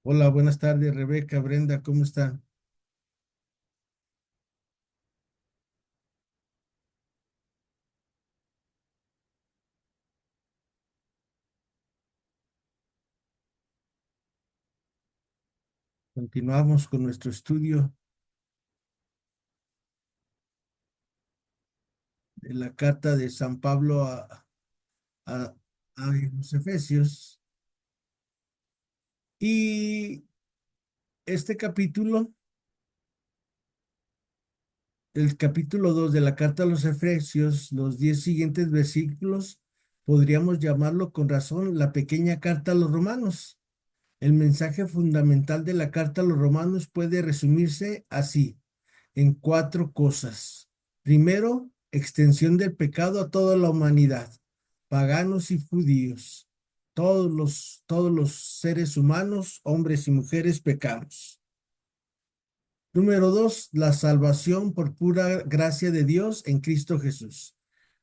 Hola, buenas tardes, Rebeca, Brenda, ¿cómo están? Continuamos con nuestro estudio de la carta de San Pablo a- a los Efesios. Y este capítulo, el capítulo 2 de la carta a los Efesios, los 10 siguientes versículos, podríamos llamarlo con razón la pequeña carta a los romanos. El mensaje fundamental de la carta a los romanos puede resumirse así, en cuatro cosas. Primero, extensión del pecado a toda la humanidad, paganos y judíos. Todos los seres humanos, hombres y mujeres, pecamos. Número dos, la salvación por pura gracia de Dios en Cristo Jesús.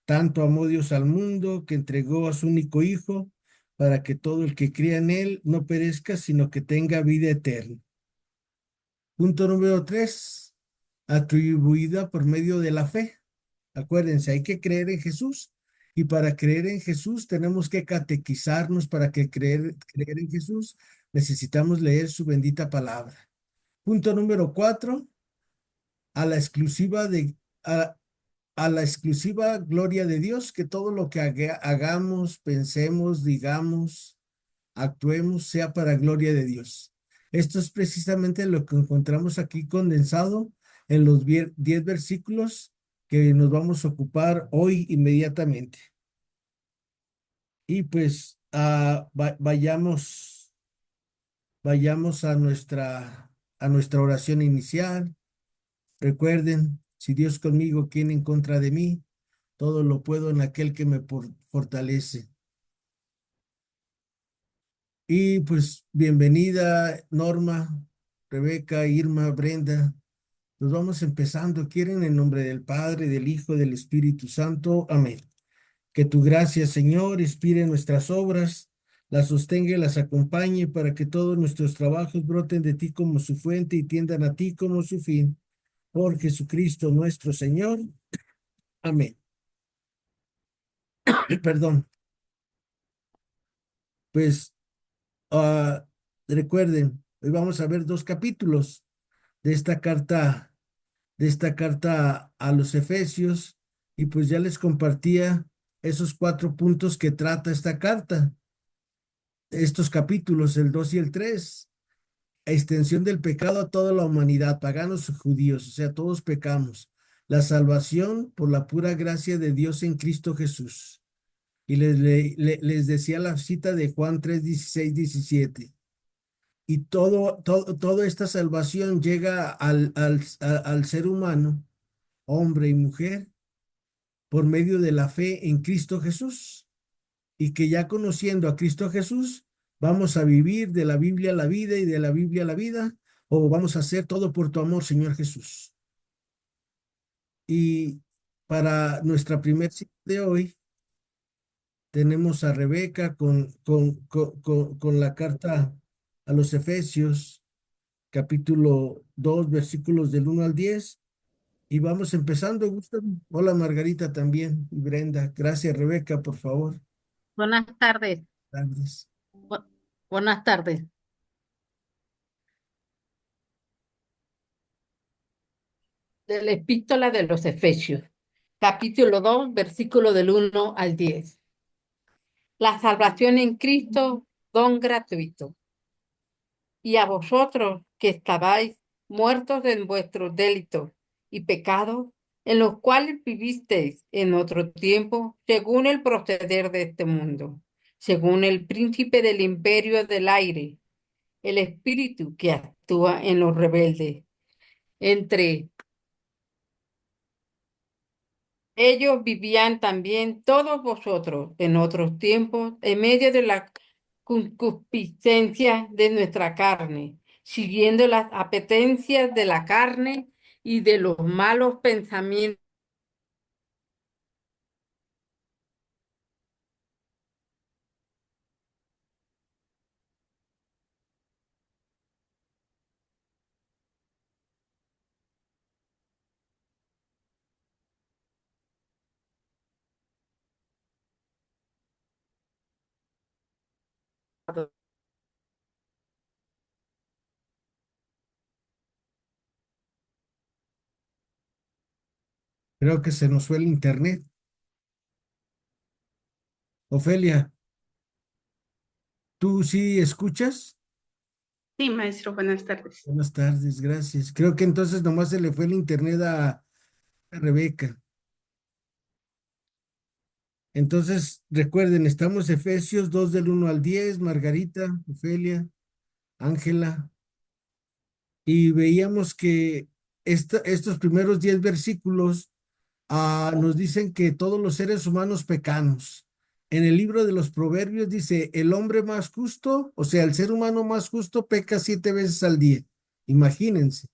Tanto amó Dios al mundo que entregó a su único Hijo para que todo el que crea en Él no perezca, sino que tenga vida eterna. Punto número tres, atribuida por medio de la fe. Acuérdense, hay que creer en Jesús y para creer en Jesús tenemos que catequizarnos. Para que creer en Jesús necesitamos leer su bendita palabra. Punto número cuatro, a la exclusiva de, a la exclusiva gloria de Dios, que todo lo que hagamos, pensemos, digamos, actuemos, sea para gloria de Dios. Esto es precisamente lo que encontramos aquí condensado en los 10 versículos que nos vamos a ocupar hoy inmediatamente. Y pues vayamos a nuestra oración inicial. Recuerden, si Dios conmigo, ¿quién en contra de mí? Todo lo puedo en aquel que me fortalece. Y pues bienvenida Norma, Rebeca, Irma, Brenda. Nos vamos empezando. ¿Quieren en nombre del Padre, del Hijo, del Espíritu Santo? Amén. Que tu gracia, Señor, inspire nuestras obras, las sostenga y las acompañe para que todos nuestros trabajos broten de ti como su fuente y tiendan a ti como su fin. Por Jesucristo nuestro Señor. Amén. Perdón. Pues ah, recuerden, hoy vamos a ver dos capítulos de esta carta a los Efesios, y pues ya les compartía esos cuatro puntos que trata esta carta, estos capítulos, el 2 y el 3. Extensión del pecado a toda la humanidad, paganos y judíos, o sea, todos pecamos. La salvación por la pura gracia de Dios en Cristo Jesús. Y les decía la cita de Juan 3, 16, 17. Y toda esta salvación llega al ser humano, hombre y mujer, por medio de la fe en Cristo Jesús, y que ya conociendo a Cristo Jesús, vamos a vivir de la Biblia a la vida y de la Biblia a la vida, o vamos a hacer todo por tu amor, Señor Jesús. Y para nuestra primer cita de hoy, tenemos a Rebeca con la carta a los Efesios, capítulo 2 versículos del 1 al 10. Y vamos empezando, Gustavo. Hola Margarita también, y Brenda. Gracias, Rebeca, por favor. Buenas tardes. Gracias. Bu- Buenas tardes. De la Epístola de los Efesios, capítulo 2, versículo del 1 al 10. La salvación en Cristo, don gratuito. Y a vosotros que estabais muertos en vuestros delitos y pecados, en los cuales vivisteis en otro tiempo, según el proceder de este mundo, según el príncipe del imperio del aire, el espíritu que actúa en los rebeldes. Entre ellos vivían también todos vosotros en otros tiempos, en medio de la concupiscencia de nuestra carne, siguiendo las apetencias de la carne y de los malos pensamientos. Creo que se nos fue el internet. Ofelia, ¿tú sí escuchas? Sí, maestro, buenas tardes. Buenas tardes, gracias. Creo que entonces nomás se le fue el internet a Rebeca. Entonces, recuerden, estamos Efesios 2 del 1 al 10, Margarita, Ofelia, Ángela, y veíamos que estos primeros 10 versículos nos dicen que todos los seres humanos pecamos. En el libro de los Proverbios dice, el hombre más justo, o sea, el ser humano más justo peca 7 veces al día. Imagínense.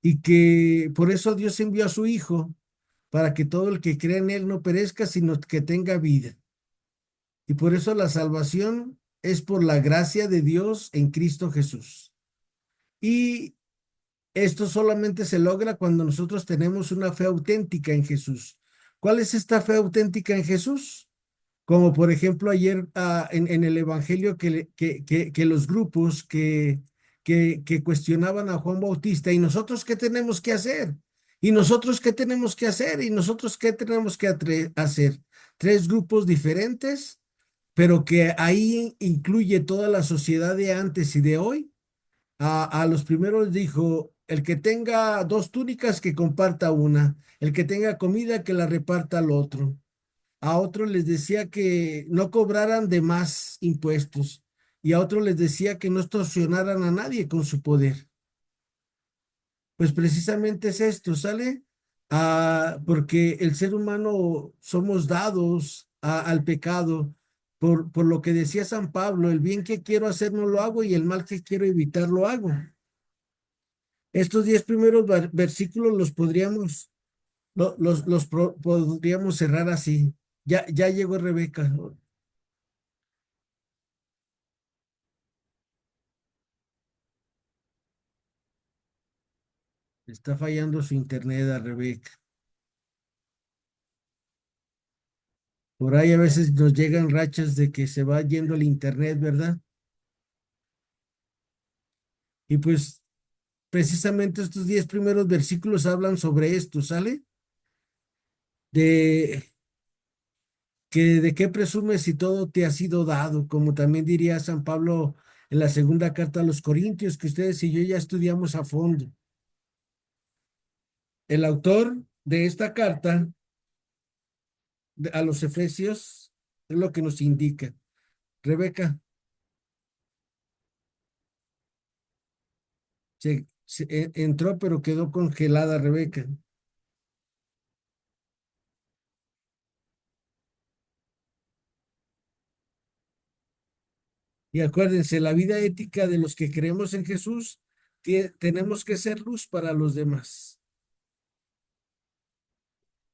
Y que por eso Dios envió a su Hijo, para que todo el que cree en Él no perezca, sino que tenga vida. Y por eso la salvación es por la gracia de Dios en Cristo Jesús. Y esto solamente se logra cuando nosotros tenemos una fe auténtica en Jesús. ¿Cuál es esta fe auténtica en Jesús? Como por ejemplo ayer en el Evangelio que los grupos que cuestionaban a Juan Bautista, ¿y nosotros qué tenemos que hacer? ¿Y nosotros qué tenemos que hacer? ¿Y nosotros qué tenemos que hacer? Tres grupos diferentes, pero que ahí incluye toda la sociedad de antes y de hoy. A los primeros dijo, el que tenga dos túnicas que comparta una, el que tenga comida que la reparta al otro. A otros les decía que no cobraran de más impuestos y a otros les decía que no extorsionaran a nadie con su poder. Pues precisamente es esto, ¿sale? Porque el ser humano somos dados al pecado, por lo que decía San Pablo, el bien que quiero hacer no lo hago y el mal que quiero evitar lo hago. Estos 10 primeros versículos los podríamos, podríamos cerrar así. Ya llegó Rebeca. Está fallando su internet a Rebeca. Por ahí a veces nos llegan rachas de que se va yendo el internet, ¿verdad? Y pues precisamente estos 10 primeros versículos hablan sobre esto, ¿sale? De que de qué presumes si todo te ha sido dado, como también diría San Pablo en la segunda carta a los Corintios, que ustedes y yo ya estudiamos a fondo. El autor de esta carta a los Efesios es lo que nos indica. Rebeca, entró pero quedó congelada Rebeca. Y acuérdense, la vida ética de los que creemos en Jesús, tenemos que ser luz para los demás.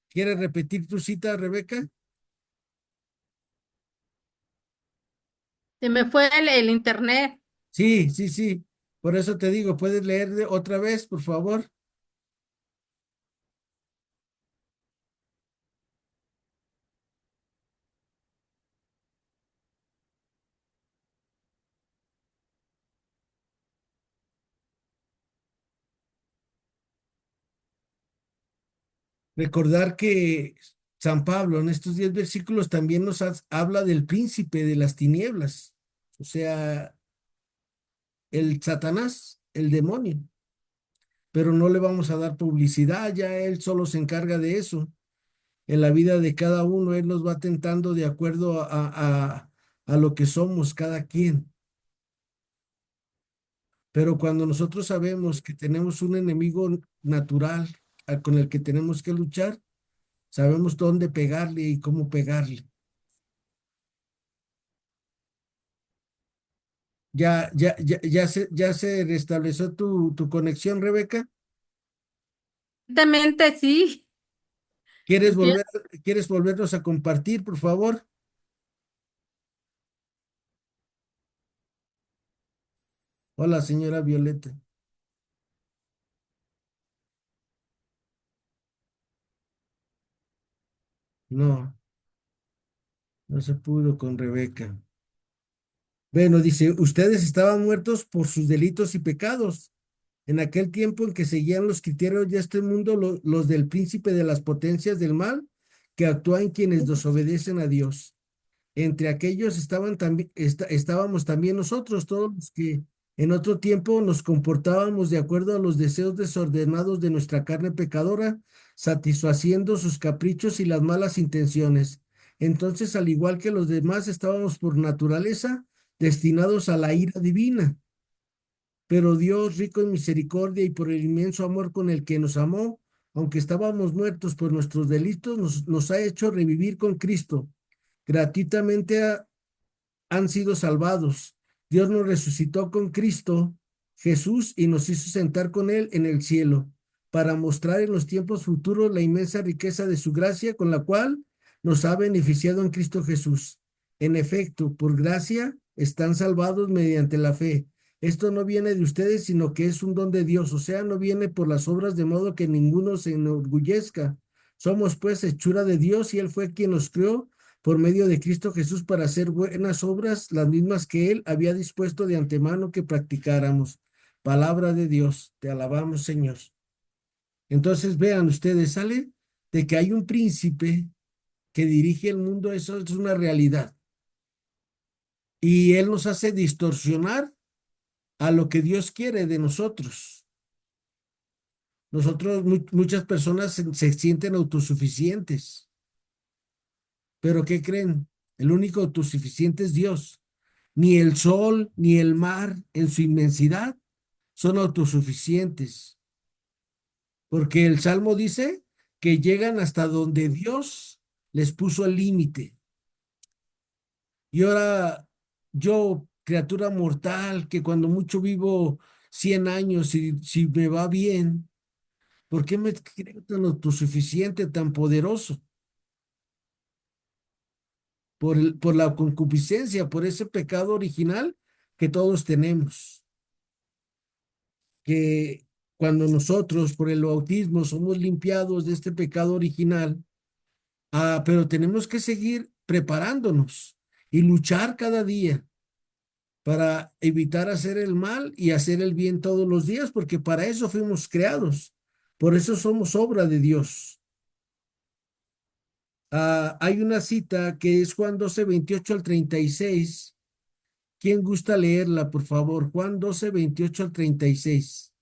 ¿Quieres repetir tu cita, Rebeca? Se me fue el internet. Sí, sí, sí. Por eso te digo, ¿puedes leer otra vez, por favor? Recordar que San Pablo en estos 10 versículos también nos habla del príncipe de las tinieblas, o sea, el Satanás, el demonio, pero no le vamos a dar publicidad, ya él solo se encarga de eso. En la vida de cada uno, él nos va tentando de acuerdo a lo que somos cada quien. Pero cuando nosotros sabemos que tenemos un enemigo natural con el que tenemos que luchar, sabemos dónde pegarle y cómo pegarle. Ya se restableció tu conexión, Rebeca. Evidentemente sí. ¿Quieres Estoy- volver, quieres volvernos a compartir, por favor? Hola, señora Violeta. No, no se pudo con Rebeca. Bueno, dice, ustedes estaban muertos por sus delitos y pecados. En aquel tiempo en que seguían los criterios de este mundo, los del príncipe de las potencias del mal, que actúan en quienes desobedecen a Dios. Entre aquellos estábamos también nosotros, todos los que en otro tiempo nos comportábamos de acuerdo a los deseos desordenados de nuestra carne pecadora, satisfaciendo sus caprichos y las malas intenciones. Entonces, al igual que los demás, estábamos por naturaleza destinados a la ira divina. Pero Dios, rico en misericordia y por el inmenso amor con el que nos amó, aunque estábamos muertos por nuestros delitos, nos ha hecho revivir con Cristo. Gratuitamente han sido salvados. Dios nos resucitó con Cristo Jesús y nos hizo sentar con Él en el cielo, para mostrar en los tiempos futuros la inmensa riqueza de su gracia con la cual nos ha beneficiado en Cristo Jesús. En efecto, por gracia están salvados mediante la fe. Esto no viene de ustedes, sino que es un don de Dios, o sea, no viene por las obras, de modo que ninguno se enorgullezca. Somos pues hechura de Dios y Él fue quien nos creó por medio de Cristo Jesús para hacer buenas obras, las mismas que Él había dispuesto de antemano que practicáramos. Palabra de Dios, te alabamos, Señor. Entonces vean ustedes, sale de que hay un príncipe que dirige el mundo, eso es una realidad. Y Él nos hace distorsionar a lo que Dios quiere de nosotros. Muchas personas se sienten autosuficientes, pero ¿qué creen? El único autosuficiente es Dios. Ni el sol ni el mar en su inmensidad son autosuficientes, porque el Salmo dice que llegan hasta donde Dios les puso el límite. Y ahora yo, criatura mortal, que cuando mucho vivo 100 años y si me va bien, ¿por qué me creo tan autosuficiente, tan poderoso? Por la concupiscencia, por ese pecado original que todos tenemos. Que cuando nosotros por el bautismo somos limpiados de este pecado original, pero tenemos que seguir preparándonos y luchar cada día para evitar hacer el mal y hacer el bien todos los días, porque para eso fuimos creados, por eso somos obra de Dios. Hay una cita que es Juan 12:28 al 36. ¿Quién gusta leerla, por favor? Juan 12:28 al 36.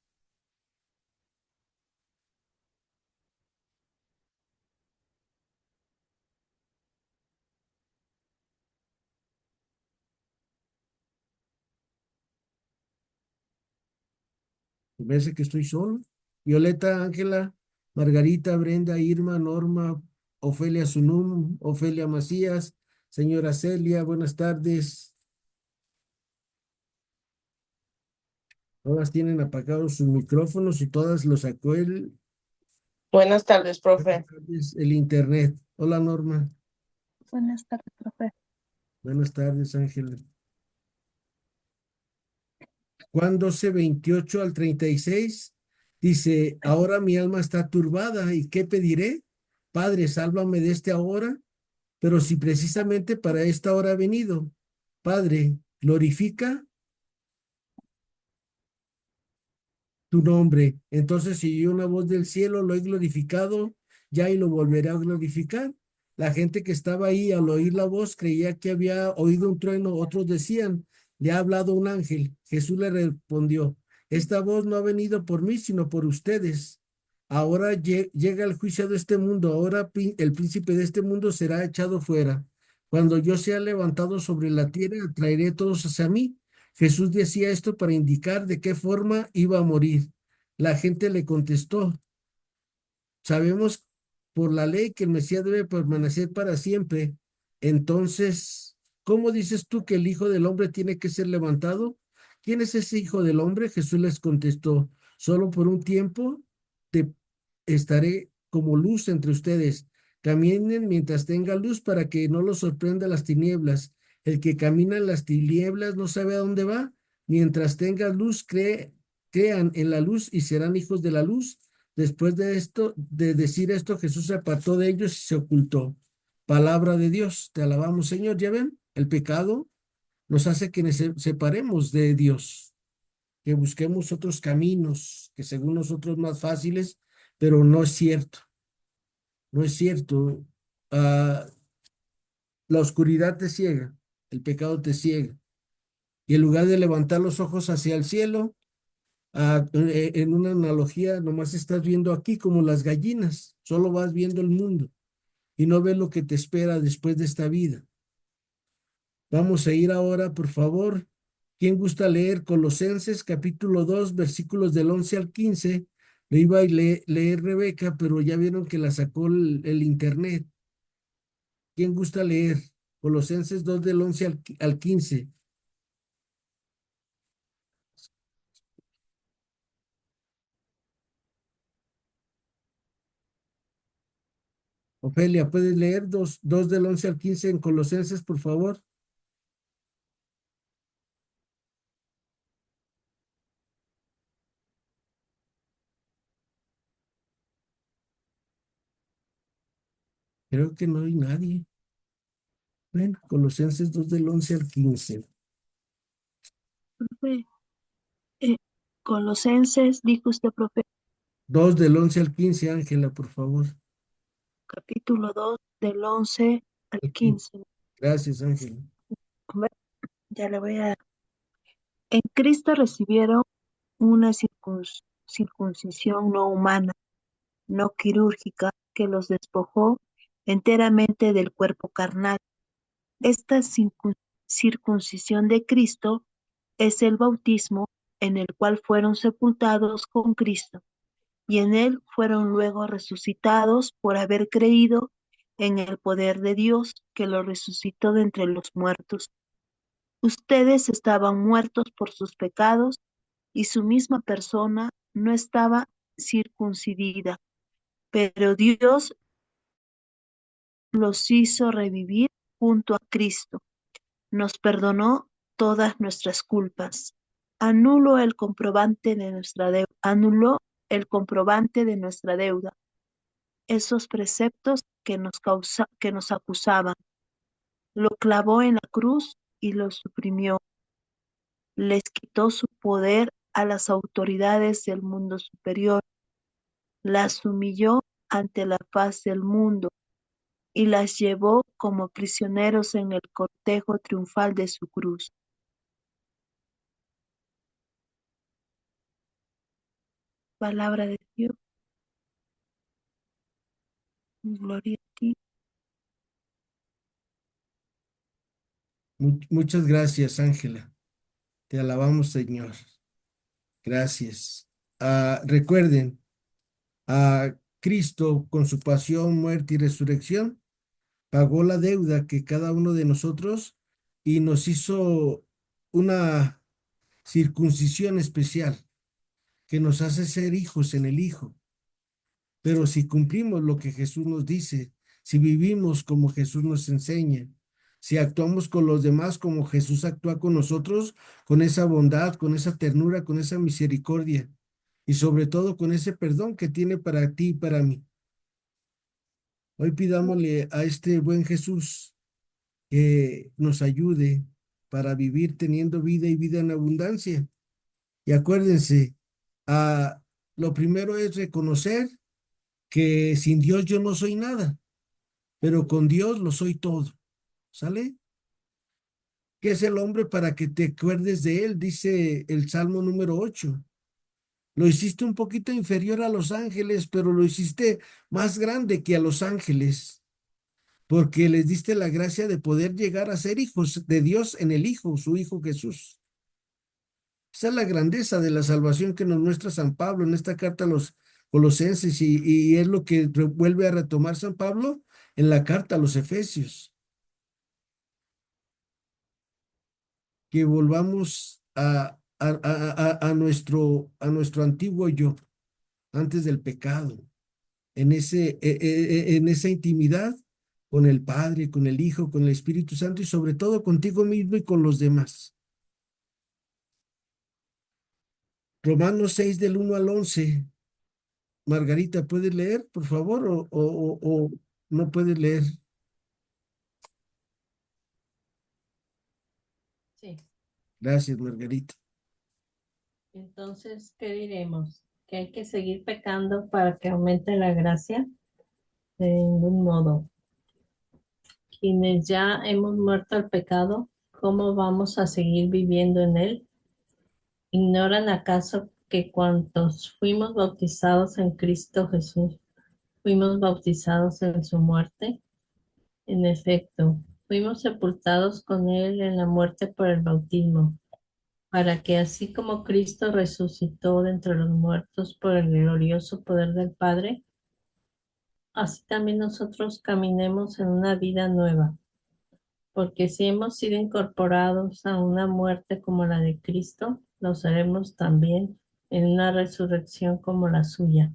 Me parece que estoy solo. Violeta, Ángela, Margarita, Brenda, Irma, Norma, Ofelia Sunum, Ofelia Macías, señora Celia, buenas tardes. Todas tienen apagados sus micrófonos y todas los sacó Buenas tardes, buenas profe. tardes, el internet. Hola, Norma. Buenas tardes, profe. Buenas tardes, Ángela. Juan 12:28 al 36 dice, ahora mi alma está turbada, ¿y qué pediré? Padre, sálvame de esta hora. Pero si precisamente para esta hora ha venido, Padre, glorifica tu nombre. Entonces, si yo una voz del cielo lo he glorificado, ya y lo volveré a glorificar. La gente que estaba ahí al oír la voz creía que había oído un trueno. Otros decían, le ha hablado un ángel. Jesús le respondió, esta voz no ha venido por mí, sino por ustedes. Ahora llega el juicio de este mundo. Ahora el príncipe de este mundo será echado fuera. Cuando yo sea levantado sobre la tierra, traeré todos hacia mí. Jesús decía esto para indicar de qué forma iba a morir. La gente le contestó, sabemos por la ley que el Mesías debe permanecer para siempre. Entonces, ¿cómo dices tú que el Hijo del Hombre tiene que ser levantado? ¿Quién es ese Hijo del Hombre? Jesús les contestó, solo por un tiempo te estaré como luz entre ustedes. Caminen mientras tenga luz para que no los sorprenda las tinieblas. El que camina en las tinieblas no sabe a dónde va. Mientras tenga luz, crean en la luz y serán hijos de la luz. Después de esto, de decir esto, Jesús se apartó de ellos y se ocultó. Palabra de Dios, te alabamos, Señor. ¿Ya ven? El pecado nos hace que nos separemos de Dios, que busquemos otros caminos que según nosotros más fáciles, pero no es cierto, no es cierto. Ah, la oscuridad te ciega, el pecado te ciega. Y en lugar de levantar los ojos hacia el cielo, en una analogía, nomás estás viendo aquí como las gallinas, solo vas viendo el mundo y no ves lo que te espera después de esta vida. Vamos a ir ahora, por favor. ¿Quién gusta leer Colosenses capítulo 2 versículos del 11 al 15? Le iba a leer Rebeca, pero ya vieron que la sacó el internet. ¿Quién gusta leer Colosenses 2 del 11 al 15? Ofelia, ¿puedes leer 2 del 11 al 15 en Colosenses, por favor? Creo que no hay nadie. Bueno, Colosenses 2 del 11 al 15. Profe, eh, Colosenses, dijo usted, profe, 2 del 11 al 15, Ángela, por favor. capítulo 2 del 11 al Al 15. 15. Gracias, Ángela. Bueno, ya le voy a... En Cristo recibieron una circuncisión no humana, no quirúrgica, que los despojó enteramente del cuerpo carnal. Esta circuncisión de Cristo es el bautismo en el cual fueron sepultados con Cristo y en él fueron luego resucitados por haber creído en el poder de Dios que lo resucitó de entre los muertos. Ustedes estaban muertos por sus pecados y su misma persona no estaba circuncidida, pero Dios los hizo revivir junto a Cristo. Nos perdonó todas nuestras culpas. Anuló el comprobante de nuestra deuda, esos preceptos que nos acusaban. Lo clavó en la cruz y lo suprimió. Les quitó su poder a las autoridades del mundo superior. Las humilló ante la faz del mundo y las llevó como prisioneros en el cortejo triunfal de su cruz. Palabra de Dios. Gloria a ti. Muchas gracias, Ángela. Te alabamos, Señor. Gracias. Recuerden, a Cristo con su pasión, muerte y resurrección, pagó la deuda que cada uno de nosotros y nos hizo una circuncisión especial que nos hace ser hijos en el Hijo. Pero si cumplimos lo que Jesús nos dice, si vivimos como Jesús nos enseña, si actuamos con los demás como Jesús actúa con nosotros, con esa bondad, con esa ternura, con esa misericordia y sobre todo con ese perdón que tiene para ti y para mí. Hoy pidámosle a este buen Jesús que nos ayude para vivir teniendo vida y vida en abundancia. Y acuérdense, ah, lo primero es reconocer que sin Dios yo no soy nada, pero con Dios lo soy todo. ¿Sale? ¿Qué es el hombre para que te acuerdes de él? Dice el Salmo número 8. Lo hiciste un poquito inferior a los ángeles, pero lo hiciste más grande que a los ángeles, porque les diste la gracia de poder llegar a ser hijos de Dios en el Hijo, su Hijo Jesús. Esa es la grandeza de la salvación que nos muestra San Pablo en esta carta a los Colosenses y es lo que vuelve a retomar San Pablo en la carta a los Efesios. Que volvamos a nuestro antiguo yo, antes del pecado, en esa intimidad con el Padre, con el Hijo, con el Espíritu Santo y sobre todo contigo mismo y con los demás. Romanos 6 del 1 al 11. Margarita, ¿puedes leer, por favor, o no puedes leer? Gracias, Margarita. Entonces, ¿qué diremos? ¿Que hay que seguir pecando para que aumente la gracia? De ningún modo. Quienes ya hemos muerto al pecado, ¿cómo vamos a seguir viviendo en él? ¿Ignoran acaso que cuantos fuimos bautizados en Cristo Jesús, fuimos bautizados en su muerte? En efecto, fuimos sepultados con él en la muerte por el bautismo, para que así como Cristo resucitó de entre los muertos por el glorioso poder del Padre, así también nosotros caminemos en una vida nueva. Porque si hemos sido incorporados a una muerte como la de Cristo, lo seremos también en una resurrección como la suya.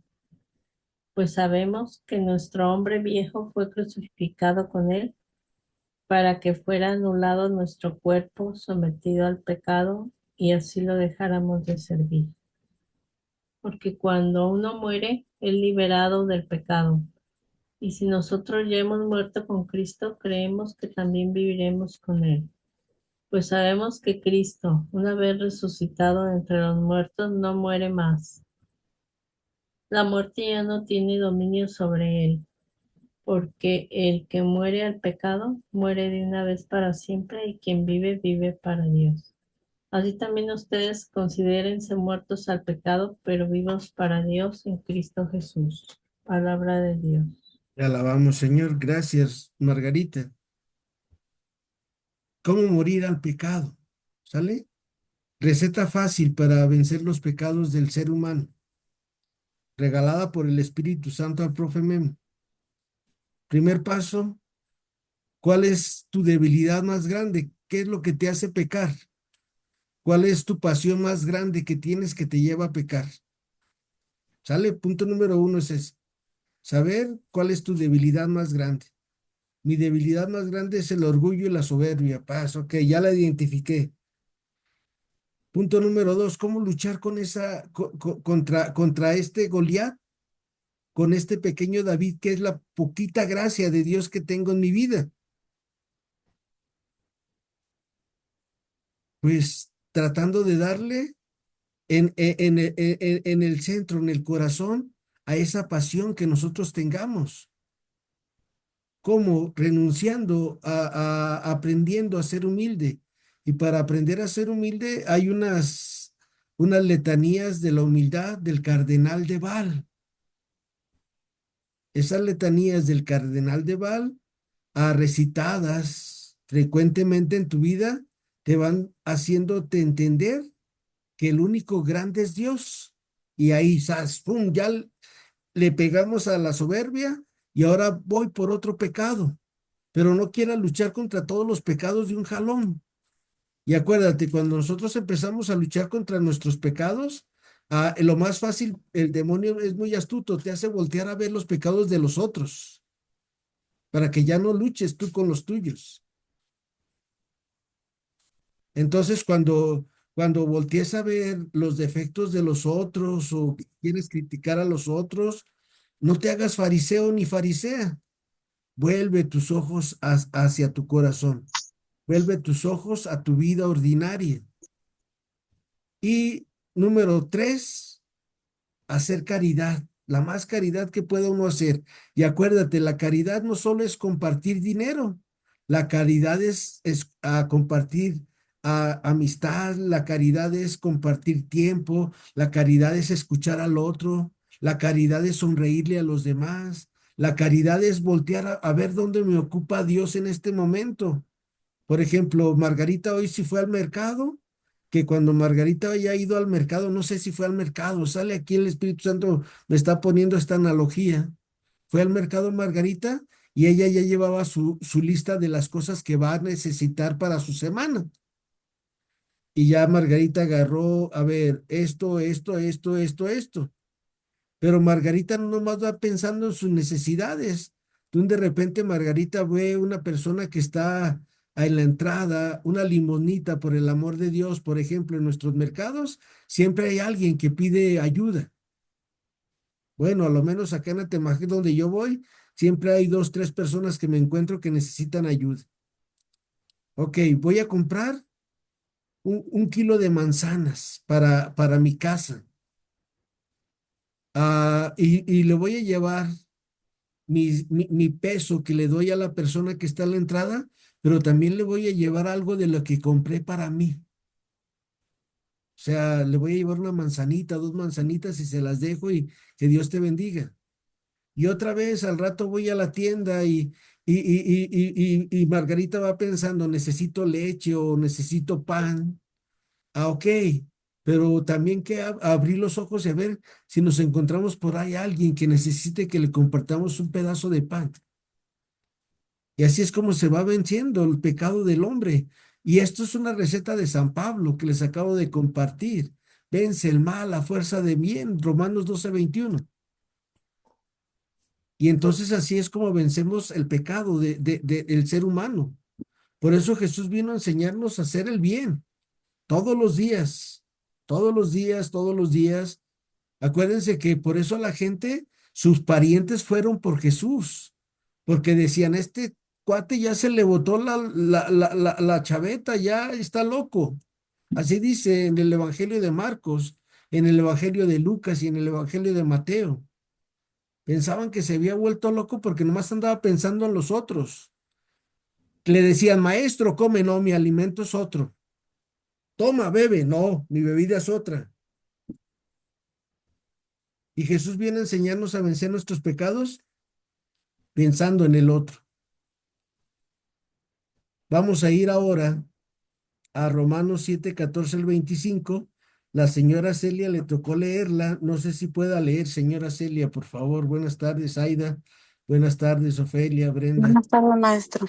Pues sabemos que nuestro hombre viejo fue crucificado con él para que fuera anulado nuestro cuerpo sometido al pecado y así lo dejáramos de servir. Porque cuando uno muere, es liberado del pecado. Y si nosotros ya hemos muerto con Cristo, creemos que también viviremos con él. Pues sabemos que Cristo, una vez resucitado de entre los muertos, no muere más. La muerte ya no tiene dominio sobre él, porque el que muere al pecado, muere de una vez para siempre, y quien vive, vive para Dios. Así también ustedes considérense muertos al pecado, pero vivos para Dios en Cristo Jesús. Palabra de Dios. Te alabamos, Señor. Gracias, Margarita. ¿Cómo morir al pecado? ¿Sale? Receta fácil para vencer los pecados del ser humano, regalada por el Espíritu Santo al profe Memo. Primer paso, ¿cuál es tu debilidad más grande? ¿Qué es lo que te hace pecar? ¿Cuál es tu pasión más grande que tienes que te lleva a pecar? ¿Sale? Punto número uno es ese. Saber cuál es tu debilidad más grande. Mi debilidad más grande es el orgullo y la soberbia. Paz, ok, ya la identifiqué. Punto número dos, ¿cómo luchar con contra este Goliat? Con este pequeño David, que es la poquita gracia de Dios que tengo en mi vida. Pues tratando de darle en el centro, en el corazón, a esa pasión que nosotros tengamos. ¿Cómo? Renunciando aprendiendo a ser humilde. Y para aprender a ser humilde hay unas letanías de la humildad del cardenal de Val. Esas letanías del cardenal de Val, recitadas frecuentemente en tu vida, te van haciéndote entender que el único grande es Dios. Y ahí, ¡zas! ¡Pum! Ya le pegamos a la soberbia y ahora voy por otro pecado. Pero no quiera luchar contra todos los pecados de un jalón. Y acuérdate, cuando nosotros empezamos a luchar contra nuestros pecados, lo más fácil, el demonio es muy astuto, te hace voltear a ver los pecados de los otros, para que ya no luches tú con los tuyos. Entonces, cuando voltees a ver los defectos de los otros o quieres criticar a los otros, no te hagas fariseo ni farisea. Vuelve tus ojos hacia tu corazón. Vuelve tus ojos a tu vida ordinaria. Y número tres, hacer caridad, la más caridad que pueda uno hacer. Y acuérdate, la caridad no solo es compartir dinero, la caridad es compartir amistad, la caridad es compartir tiempo, la caridad es escuchar al otro, la caridad es sonreírle a los demás, la caridad es voltear a ver dónde me ocupa Dios en este momento. Por ejemplo, Margarita hoy sí fue al mercado, que cuando Margarita haya ido al mercado, no sé si fue al mercado, sale aquí el Espíritu Santo, me está poniendo esta analogía. Fue al mercado Margarita y ella ya llevaba su lista de las cosas que va a necesitar para su semana. Y ya Margarita agarró, a ver, esto. Pero Margarita no nomás va pensando en sus necesidades. Tú de repente Margarita ve una persona que está en la entrada, una limonita, por el amor de Dios, por ejemplo, en nuestros mercados, siempre hay alguien que pide ayuda. Bueno, a lo menos acá en Atemajac, donde yo voy, siempre hay dos, tres personas que me encuentro que necesitan ayuda. Ok, voy a comprar un kilo de manzanas para mi casa. Y le voy a llevar mi peso que le doy a la persona que está a la entrada, pero también le voy a llevar algo de lo que compré para mí. O sea, le voy a llevar una manzanita, dos manzanitas y se las dejo y que Dios te bendiga. Y otra vez al rato voy a la tienda y Margarita va pensando, necesito leche o necesito pan. Ok, pero también que abrir los ojos y a ver si nos encontramos por ahí alguien que necesite que le compartamos un pedazo de pan. Y así es como se va venciendo el pecado del hombre. Y esto es una receta de San Pablo que les acabo de compartir. Vence el mal a fuerza de bien, Romanos 12:21. Y entonces así es como vencemos el pecado del ser humano. Por eso Jesús vino a enseñarnos a hacer el bien todos los días, todos los días, todos los días. Acuérdense que por eso la gente, sus parientes fueron por Jesús, porque decían, este cuate ya se le botó la chaveta, ya está loco. Así dice en el Evangelio de Marcos, en el Evangelio de Lucas y en el Evangelio de Mateo. Pensaban que se había vuelto loco porque nomás andaba pensando en los otros. Le decían, maestro, come, no, mi alimento es otro. Toma, bebe, no, mi bebida es otra. Y Jesús viene a enseñarnos a vencer nuestros pecados pensando en el otro. Vamos a ir ahora a Romanos 7:14 al 25. La señora Celia le tocó leerla. No sé si pueda leer, señora Celia, por favor. Buenas tardes, Aida. Buenas tardes, Ofelia, Brenda. Buenas tardes, maestro.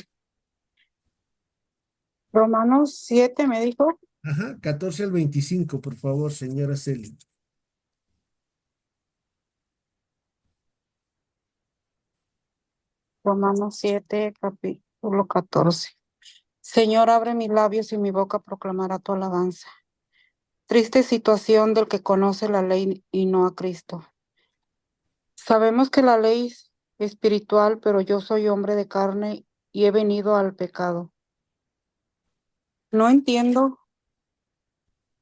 Romanos 7 me dijo. Ajá, 14 al 25, por favor, señora Celia. Romanos 7 capítulo 14. Señor, abre mis labios y mi boca proclamará tu alabanza. Triste situación del que conoce la ley y no a Cristo. Sabemos que la ley es espiritual, pero yo soy hombre de carne y he venido al pecado. No entiendo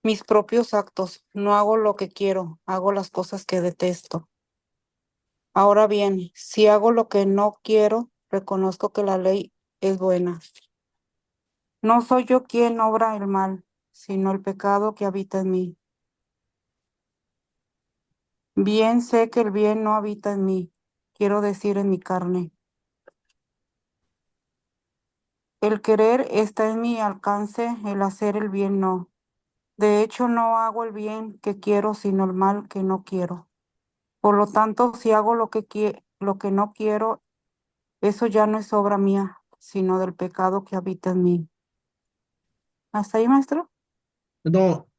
mis propios actos, no hago lo que quiero, hago las cosas que detesto. Ahora bien, si hago lo que no quiero, reconozco que la ley es buena. No soy yo quien obra el mal, sino el pecado que habita en mí. Bien sé que el bien no habita en mí, quiero decir en mi carne. El querer está en mi alcance, el hacer el bien no. De hecho, no hago el bien que quiero, sino el mal que no quiero. Por lo tanto, si hago lo que no quiero, eso ya no es obra mía, sino del pecado que habita en mí. ¿Hasta ahí, maestro? No,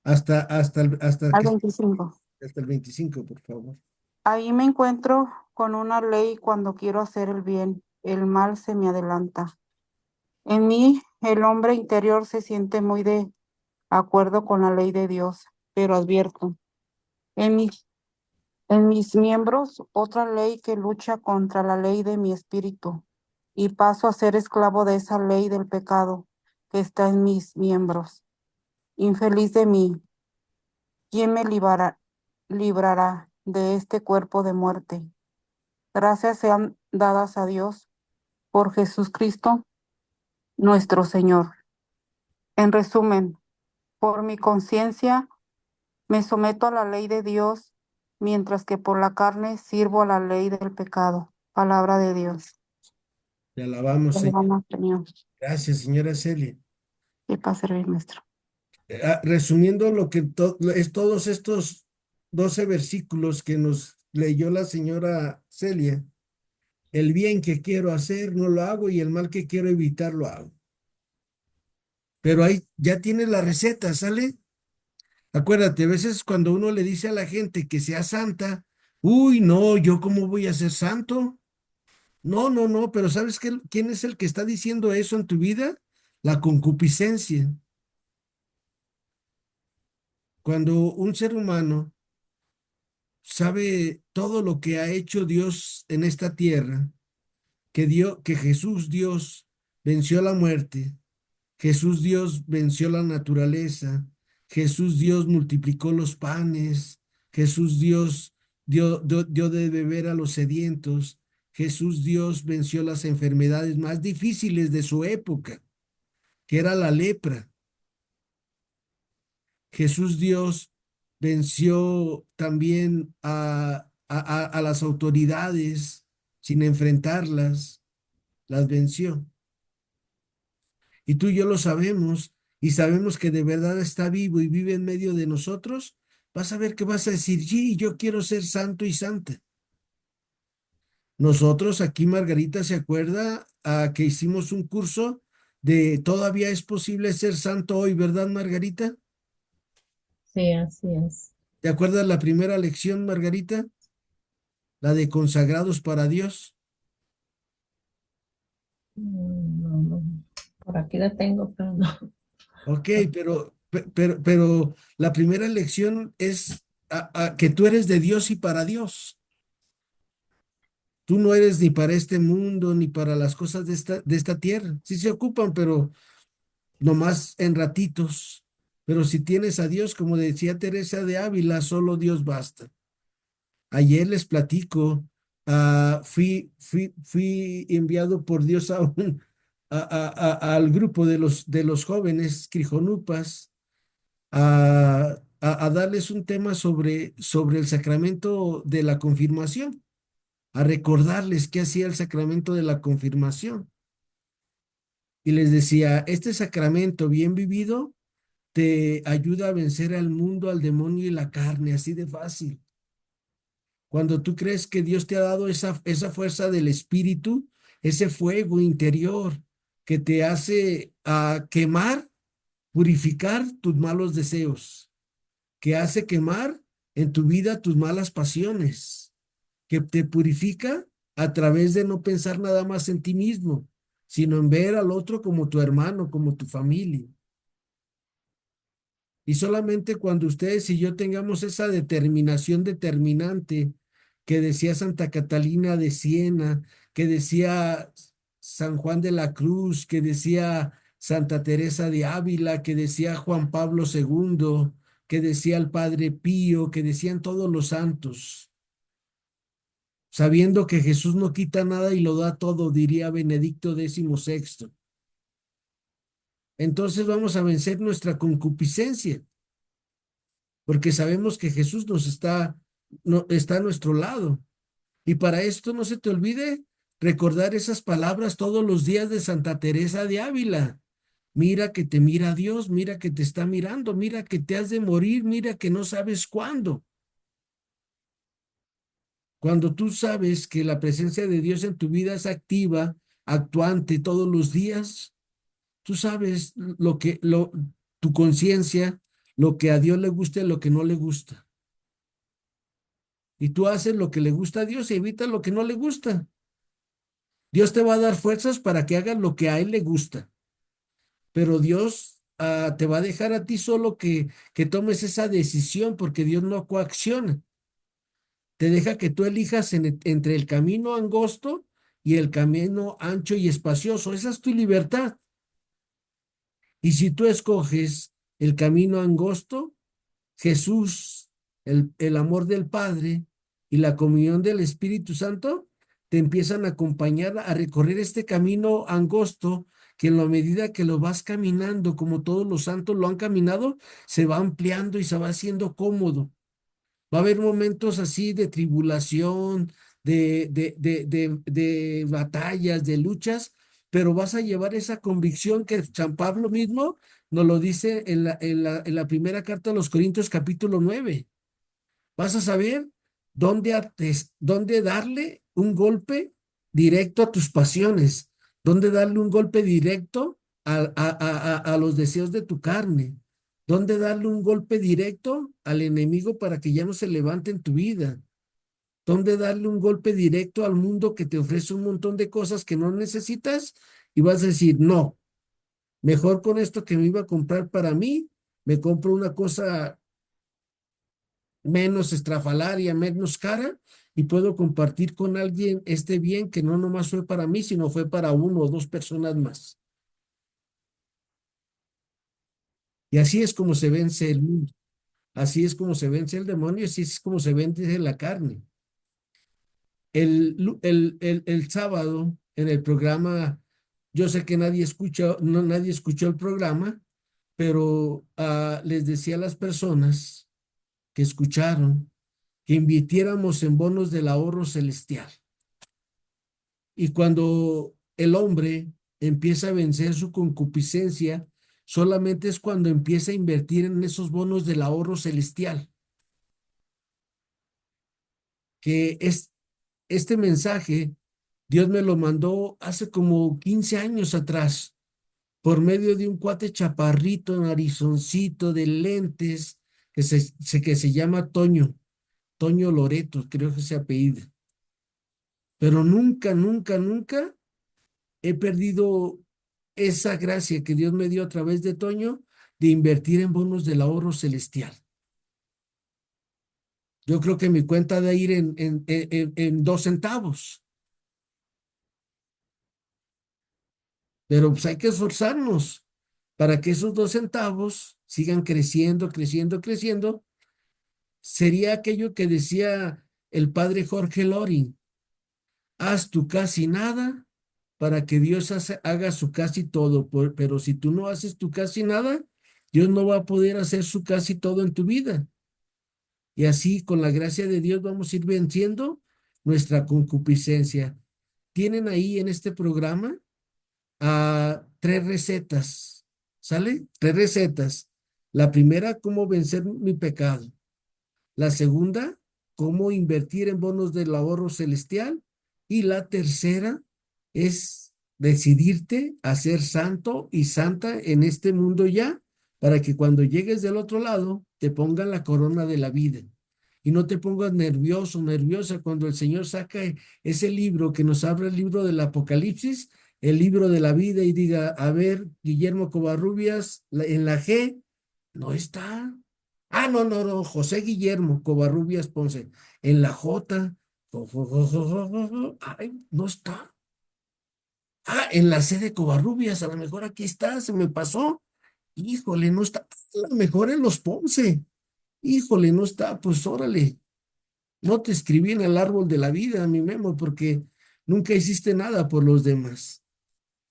hasta Al que 25. hasta el 25, por favor. Ahí me encuentro con una ley cuando quiero hacer el bien, el mal se me adelanta. En mí, el hombre interior se siente muy de acuerdo con la ley de Dios, pero advierto, en mis, en mis miembros otra ley que lucha contra la ley de mi espíritu, y paso a ser esclavo de esa ley del pecado que está en mis miembros. Infeliz de mí, ¿quién me librará de este cuerpo de muerte? Gracias sean dadas a Dios por Jesucristo nuestro Señor. En resumen, por mi conciencia me someto a la ley de Dios, mientras que por la carne sirvo a la ley del pecado. Palabra de Dios. Te alabamos, Señor. Perdón, Señor. Gracias, señora Celia. Y para servir, maestro. Resumiendo lo que es todos estos 12 versículos que nos leyó la señora Celia, el bien que quiero hacer no lo hago y el mal que quiero evitar lo hago. Pero ahí ya tienes la receta, ¿sale? Acuérdate, a veces cuando uno le dice a la gente que sea santa, uy, no, ¿yo cómo voy a ser santo? No, no, no, pero ¿sabes quién es el que está diciendo eso en tu vida? La concupiscencia. Cuando un ser humano sabe todo lo que ha hecho Dios en esta tierra, que Jesús Dios venció la muerte, Jesús Dios venció la naturaleza. Jesús Dios multiplicó los panes. Jesús Dios dio de beber a los sedientos. Jesús Dios venció las enfermedades más difíciles de su época, que era la lepra. Jesús Dios venció también a las autoridades sin enfrentarlas, las venció. Y tú y yo lo sabemos, y sabemos que de verdad está vivo y vive en medio de nosotros. Vas a ver que vas a decir, sí, yo quiero ser santo y santa. Nosotros aquí, Margarita, ¿se acuerda que hicimos un curso de todavía es posible ser santo hoy, verdad, Margarita? Sí, así es. ¿Te acuerdas la primera lección, Margarita? La de consagrados para Dios. No, no. Por aquí la tengo, pero no. Ok, pero la primera lección es que tú eres de Dios y para Dios. Tú no eres ni para este mundo ni para las cosas de esta tierra. Sí se ocupan, pero nomás en ratitos. Pero si tienes a Dios, como decía Teresa de Ávila, solo Dios basta. Ayer les platico, fui enviado por Dios al grupo de los jóvenes crijonupas a darles un tema sobre el sacramento de la confirmación, a recordarles qué hacía el sacramento de la confirmación. Y les decía, este sacramento bien vivido te ayuda a vencer al mundo, al demonio y la carne, así de fácil. Cuando tú crees que Dios te ha dado esa fuerza del espíritu, ese fuego interior que te hace quemar, purificar tus malos deseos, que hace quemar en tu vida tus malas pasiones, que te purifica a través de no pensar nada más en ti mismo, sino en ver al otro como tu hermano, como tu familia. Y solamente cuando ustedes y yo tengamos esa determinación determinante que decía Santa Catalina de Siena, que decía San Juan de la Cruz, que decía Santa Teresa de Ávila, que decía Juan Pablo II, que decía el Padre Pío, que decían todos los santos, sabiendo que Jesús no quita nada y lo da todo, diría Benedicto XVI. Entonces vamos a vencer nuestra concupiscencia, porque sabemos que Jesús está a nuestro lado. Y para esto no se te olvide recordar esas palabras todos los días de Santa Teresa de Ávila. Mira que te mira Dios, mira que te está mirando, mira que te has de morir, mira que no sabes cuándo. Cuando tú sabes que la presencia de Dios en tu vida es activa, actuante todos los días, tú sabes tu conciencia, lo que a Dios le gusta y lo que no le gusta. Y tú haces lo que le gusta a Dios y evitas lo que no le gusta. Dios te va a dar fuerzas para que hagas lo que a Él le gusta. Pero Dios te va a dejar a ti solo que tomes esa decisión, porque Dios no coacciona. Te deja que tú elijas entre el camino angosto y el camino ancho y espacioso. Esa es tu libertad. Y si tú escoges el camino angosto, Jesús, el amor del Padre y la comunión del Espíritu Santo te empiezan a acompañar a recorrer este camino angosto, que en la medida que lo vas caminando, como todos los santos lo han caminado, se va ampliando y se va haciendo cómodo. Va a haber momentos así de tribulación, de batallas, de luchas, pero vas a llevar esa convicción que San Pablo mismo nos lo dice en la primera carta a los Corintios capítulo 9. Vas a saber dónde darle un golpe directo a tus pasiones, dónde darle un golpe directo a los deseos de tu carne, dónde darle un golpe directo al enemigo para que ya no se levante en tu vida, dónde darle un golpe directo al mundo que te ofrece un montón de cosas que no necesitas y vas a decir, no, mejor con esto que me iba a comprar para mí, me compro una cosa menos estrafalaria, menos cara, y puedo compartir con alguien este bien que no nomás fue para mí, sino fue para uno o dos personas más. Y así es como se vence el mundo. Así es como se vence el demonio, así es como se vence la carne. El sábado en el programa, yo sé que nadie escucha, no, nadie escuchó el programa, pero les decía a las personas que escucharon que invirtiéramos en bonos del ahorro celestial. Y cuando el hombre empieza a vencer su concupiscencia, solamente es cuando empieza a invertir en esos bonos del ahorro celestial, que es este mensaje, Dios me lo mandó hace como 15 años atrás, por medio de un cuate chaparrito, narizoncito, de lentes, que se llama Toño Loreto, creo que se apellido. Pero nunca, nunca, nunca he perdido esa gracia que Dios me dio a través de Toño de invertir en bonos del ahorro celestial. Yo creo que mi cuenta de ir en 2 centavos. Pero pues hay que esforzarnos para que esos 2 centavos sigan creciendo, creciendo, creciendo. Sería aquello que decía el padre Jorge Loring: haz tu casi nada para que Dios haga su casi todo. Pero si tú no haces tu casi nada, Dios no va a poder hacer su casi todo en tu vida. Y así, con la gracia de Dios, vamos a ir venciendo nuestra concupiscencia. Tienen ahí en este programa 3 recetas, ¿sale? 3 recetas. La primera, cómo vencer mi pecado. La segunda, cómo invertir en bonos del ahorro celestial. Y la tercera es decidirte a ser santo y santa en este mundo ya, para que cuando llegues del otro lado te pongan la corona de la vida. Y no te pongas nervioso, nerviosa cuando el Señor saca ese libro que nos abre el libro del Apocalipsis, el libro de la vida, y diga: a ver, Guillermo Covarrubias, en la G no está. No, no, no, José Guillermo Covarrubias Ponce. En la J, ay, no está. En la C de Covarrubias, a lo mejor aquí está, se me pasó. Híjole, no está. A lo mejor en los Ponce. Híjole, no está, pues órale. No te escribí en el árbol de la vida, mi Memo, porque nunca hiciste nada por los demás.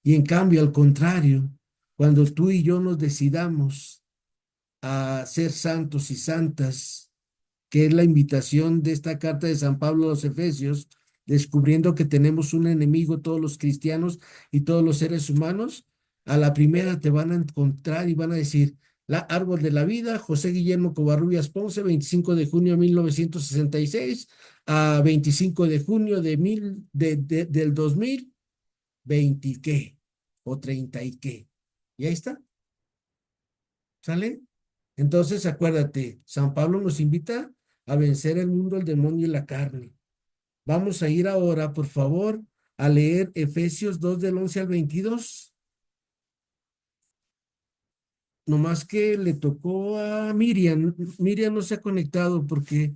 Y en cambio, al contrario, cuando tú y yo nos decidamos a ser santos y santas, que es la invitación de esta carta de San Pablo a los Efesios, descubriendo que tenemos un enemigo, todos los cristianos y todos los seres humanos, a la primera te van a encontrar y van a decir: la árbol de la vida, José Guillermo Covarrubias Ponce, 25 de junio de 1966 a 25 de junio del 2020, ¿qué? O 30 y qué. Y ahí está. ¿Sale? Entonces, acuérdate, San Pablo nos invita a vencer el mundo, el demonio y la carne. Vamos a ir ahora, por favor, a leer Efesios 2 del 11 al 22. Nomás que le tocó a Miriam. Miriam no se ha conectado porque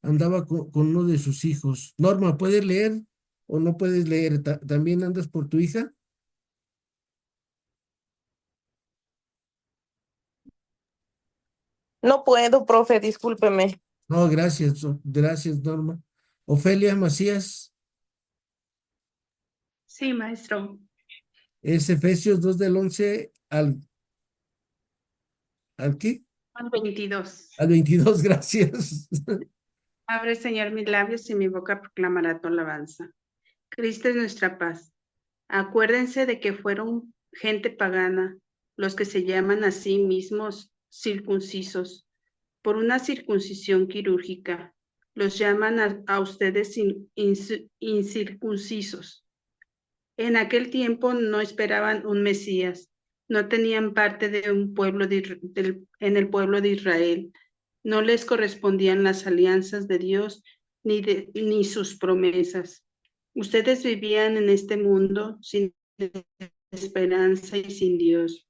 andaba con uno de sus hijos. Norma, ¿puedes leer o no puedes leer? ¿También andas por tu hija? No puedo, profe, discúlpeme. No, gracias, gracias, Norma. Ofelia Macías, Sí, maestro. es Efesios 2 del 11 ¿al qué? Juan 22. Al 22, gracias. Abre, Señor, mis labios y mi boca proclamará tu alabanza. Cristo es nuestra paz. Acuérdense de que fueron gente pagana los que se llaman a sí mismos circuncisos por una circuncisión quirúrgica. Los llaman a ustedes incircuncisos. En aquel tiempo no esperaban un Mesías, no tenían parte de un pueblo en el pueblo de Israel, no les correspondían las alianzas de Dios ni sus promesas. Ustedes vivían en este mundo sin esperanza y sin Dios,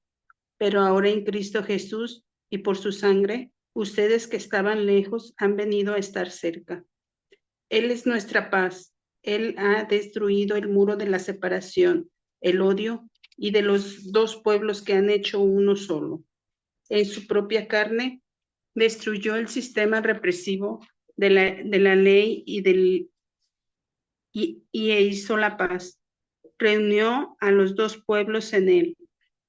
pero ahora en Cristo Jesús y por su sangre, ustedes que estaban lejos han venido a estar cerca. Él es nuestra paz. Él ha destruido el muro de la separación, el odio y de los dos pueblos que han hecho uno solo. en su propia carne, destruyó el sistema represivo de la ley e hizo la paz. Reunió a los dos pueblos en él,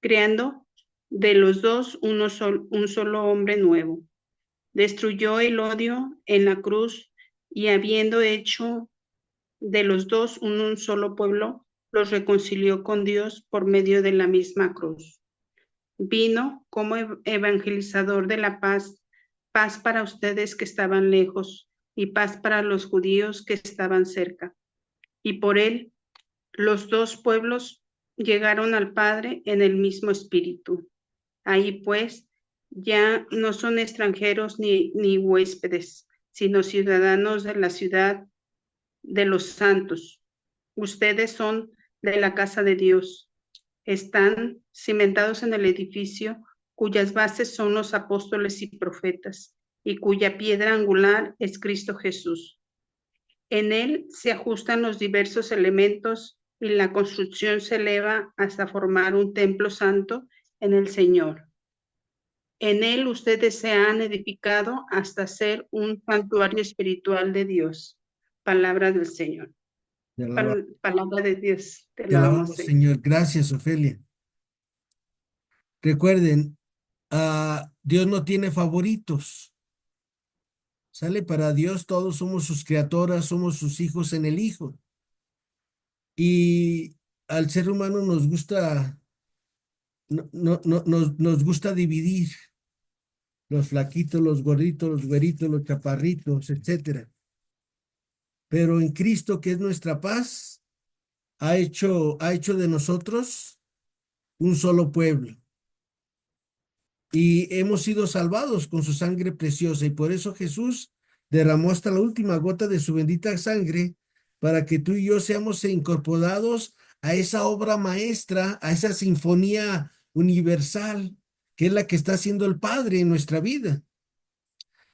creando de los dos un solo hombre nuevo. Destruyó el odio en la cruz y habiendo hecho de los dos un solo pueblo, los reconcilió con Dios por medio de la misma cruz. Vino como evangelizador de la paz, paz para ustedes que estaban lejos y paz para los judíos que estaban cerca. Y por él, los dos pueblos llegaron al Padre en el mismo espíritu. Ahí pues, ya no son extranjeros ni huéspedes, sino ciudadanos de la ciudad de los santos. Ustedes son de la casa de Dios. Están cimentados en el edificio cuyas bases son los apóstoles y profetas, y cuya piedra angular es Cristo Jesús. En él se ajustan los diversos elementos y la construcción se eleva hasta formar un templo santo en el Señor. En él ustedes se han edificado hasta ser un santuario espiritual de Dios. Palabra del Señor. Palabra de Dios. Te Te alabamos, Señor. Señor. Gracias, Ofelia. Recuerden, Dios no tiene favoritos. ¿Sale? Para Dios todos somos sus criaturas, somos sus hijos en el Hijo. Y al ser humano nos gusta, nos gusta dividir los flaquitos, los gorditos, los güeritos, los chaparritos, etcétera. Pero en Cristo, que es nuestra paz, ha hecho de nosotros un solo pueblo. Y hemos sido salvados con su sangre preciosa. Y por eso Jesús derramó hasta la última gota de su bendita sangre para que tú y yo seamos incorporados a esa obra maestra, a esa sinfonía universal, que es la que está haciendo el Padre en nuestra vida.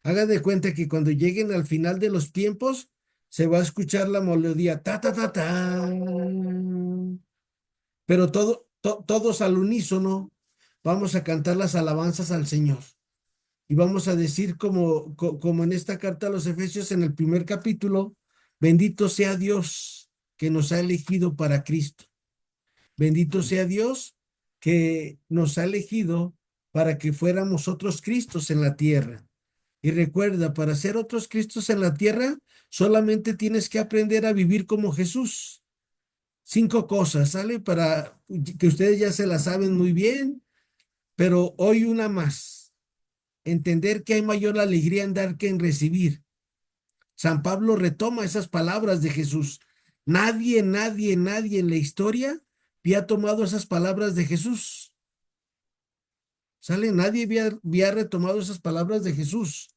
Haga de cuenta que cuando lleguen al final de los tiempos, se va a escuchar la melodía, ta, ta, ta, ta. Pero todos al unísono vamos a cantar las alabanzas al Señor. Y vamos a decir como en esta carta a los Efesios en el primer capítulo, bendito sea Dios que nos ha elegido para Cristo. Bendito sea Dios que nos ha elegido para que fuéramos otros Cristos en la tierra. Y recuerda, para ser otros Cristos en la tierra, solamente tienes que aprender a vivir como Jesús. 5 cosas, ¿sale? Para que ustedes ya se las saben muy bien, pero hoy una más. Entender que hay mayor alegría en dar que en recibir. San Pablo retoma esas palabras de Jesús. Nadie en la historia había tomado esas palabras de Jesús. ¿Sale? Nadie había retomado esas palabras de Jesús.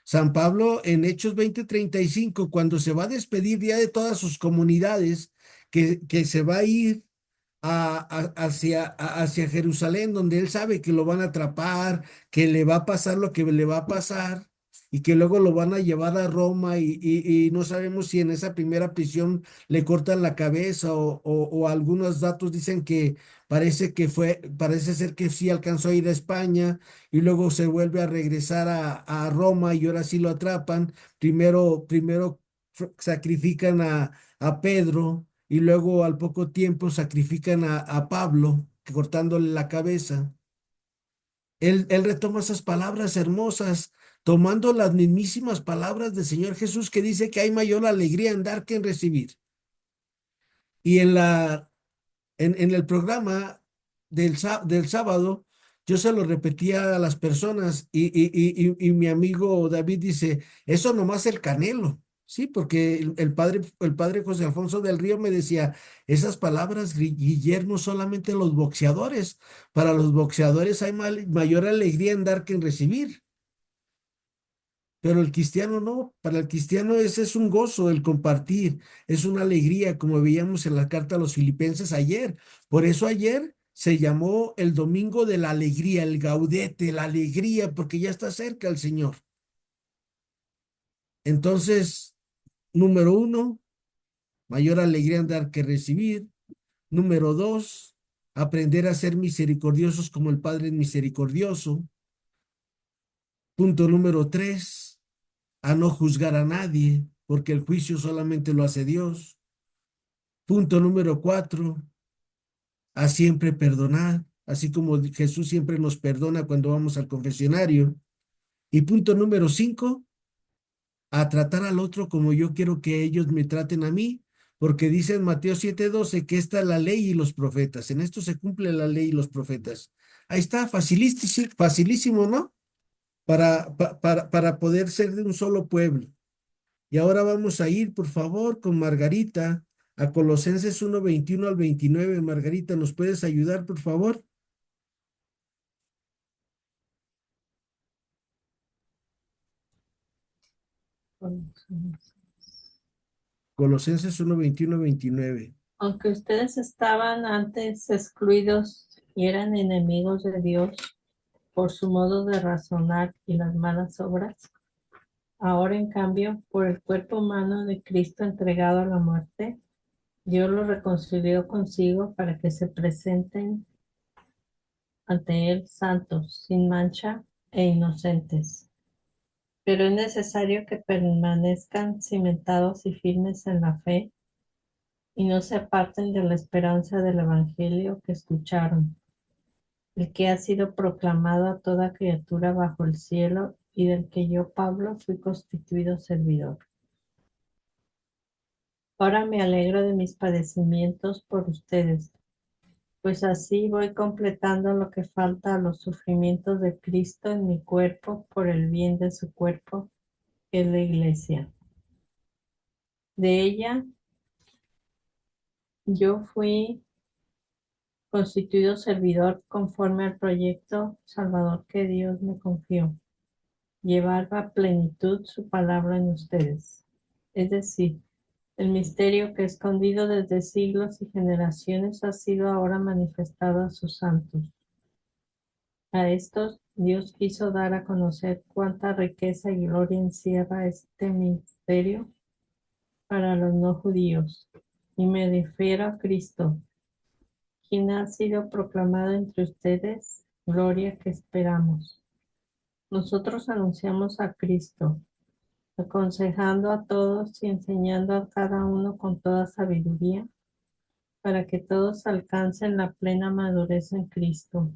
San Pablo en Hechos 20:35, cuando se va a despedir ya de todas sus comunidades, que se va a ir hacia Jerusalén, donde él sabe que lo van a atrapar, que le va a pasar lo que le va a pasar, y que luego lo van a llevar a Roma, y no sabemos si en esa primera prisión le cortan la cabeza, o algunos datos dicen que parece ser que sí alcanzó a ir a España, y luego se vuelve a regresar a Roma, y ahora sí lo atrapan. Primero sacrifican a Pedro, y luego al poco tiempo sacrifican a Pablo, cortándole la cabeza. Él retoma esas palabras hermosas, tomando las mismísimas palabras del Señor Jesús, que dice que hay mayor alegría en dar que en recibir. Y en el programa del sábado, yo se lo repetía a las personas, y mi amigo David dice, eso nomás el Canelo. Sí, porque el padre José Alfonso del Río me decía, esas palabras, Guillermo, solamente los boxeadores. Para los boxeadores hay mayor alegría en dar que en recibir. Pero el cristiano no, para el cristiano ese es un gozo, el compartir, es una alegría, como veíamos en la carta a los Filipenses ayer. Por eso ayer se llamó el domingo de la alegría, el gaudete, la alegría, porque ya está cerca el Señor. Entonces, número 1, mayor alegría en dar que recibir. Número 2, aprender a ser misericordiosos como el Padre es misericordioso. Punto número 3, a no juzgar a nadie, porque el juicio solamente lo hace Dios. Punto número 4, a siempre perdonar, así como Jesús siempre nos perdona cuando vamos al confesionario. Y punto número 5, a tratar al otro como yo quiero que ellos me traten a mí, porque dice en Mateo 7:12 que esta es la ley y los profetas. En esto se cumple la ley y los profetas. Ahí está, facilísimo, facilísimo, ¿no? Para poder ser de un solo pueblo. Y ahora vamos a ir, por favor, con Margarita a Colosenses 1:21 al 29. Margarita, ¿nos puedes ayudar, por favor? Colosenses 1:21 al 29. Aunque ustedes estaban antes excluidos y eran enemigos de Dios por su modo de razonar y las malas obras, ahora en cambio, por el cuerpo humano de Cristo entregado a la muerte, Dios los reconcilió consigo para que se presenten ante Él santos, sin mancha e inocentes. Pero es necesario que permanezcan cimentados y firmes en la fe y no se aparten de la esperanza del Evangelio que escucharon, el que ha sido proclamado a toda criatura bajo el cielo y del que yo, Pablo, fui constituido servidor. Ahora me alegro de mis padecimientos por ustedes, pues así voy completando lo que falta a los sufrimientos de Cristo en mi cuerpo por el bien de su cuerpo, que es la Iglesia. De ella yo fui constituido servidor conforme al proyecto salvador que Dios me confió, llevar a plenitud su palabra en ustedes, es decir, el misterio que escondido desde siglos y generaciones ha sido ahora manifestado a sus santos. A estos Dios quiso dar a conocer cuánta riqueza y gloria encierra este misterio para los no judíos, y me refiero a Cristo, quien ha sido proclamado entre ustedes, gloria que esperamos. Nosotros anunciamos a Cristo, aconsejando a todos y enseñando a cada uno con toda sabiduría, para que todos alcancen la plena madurez en Cristo.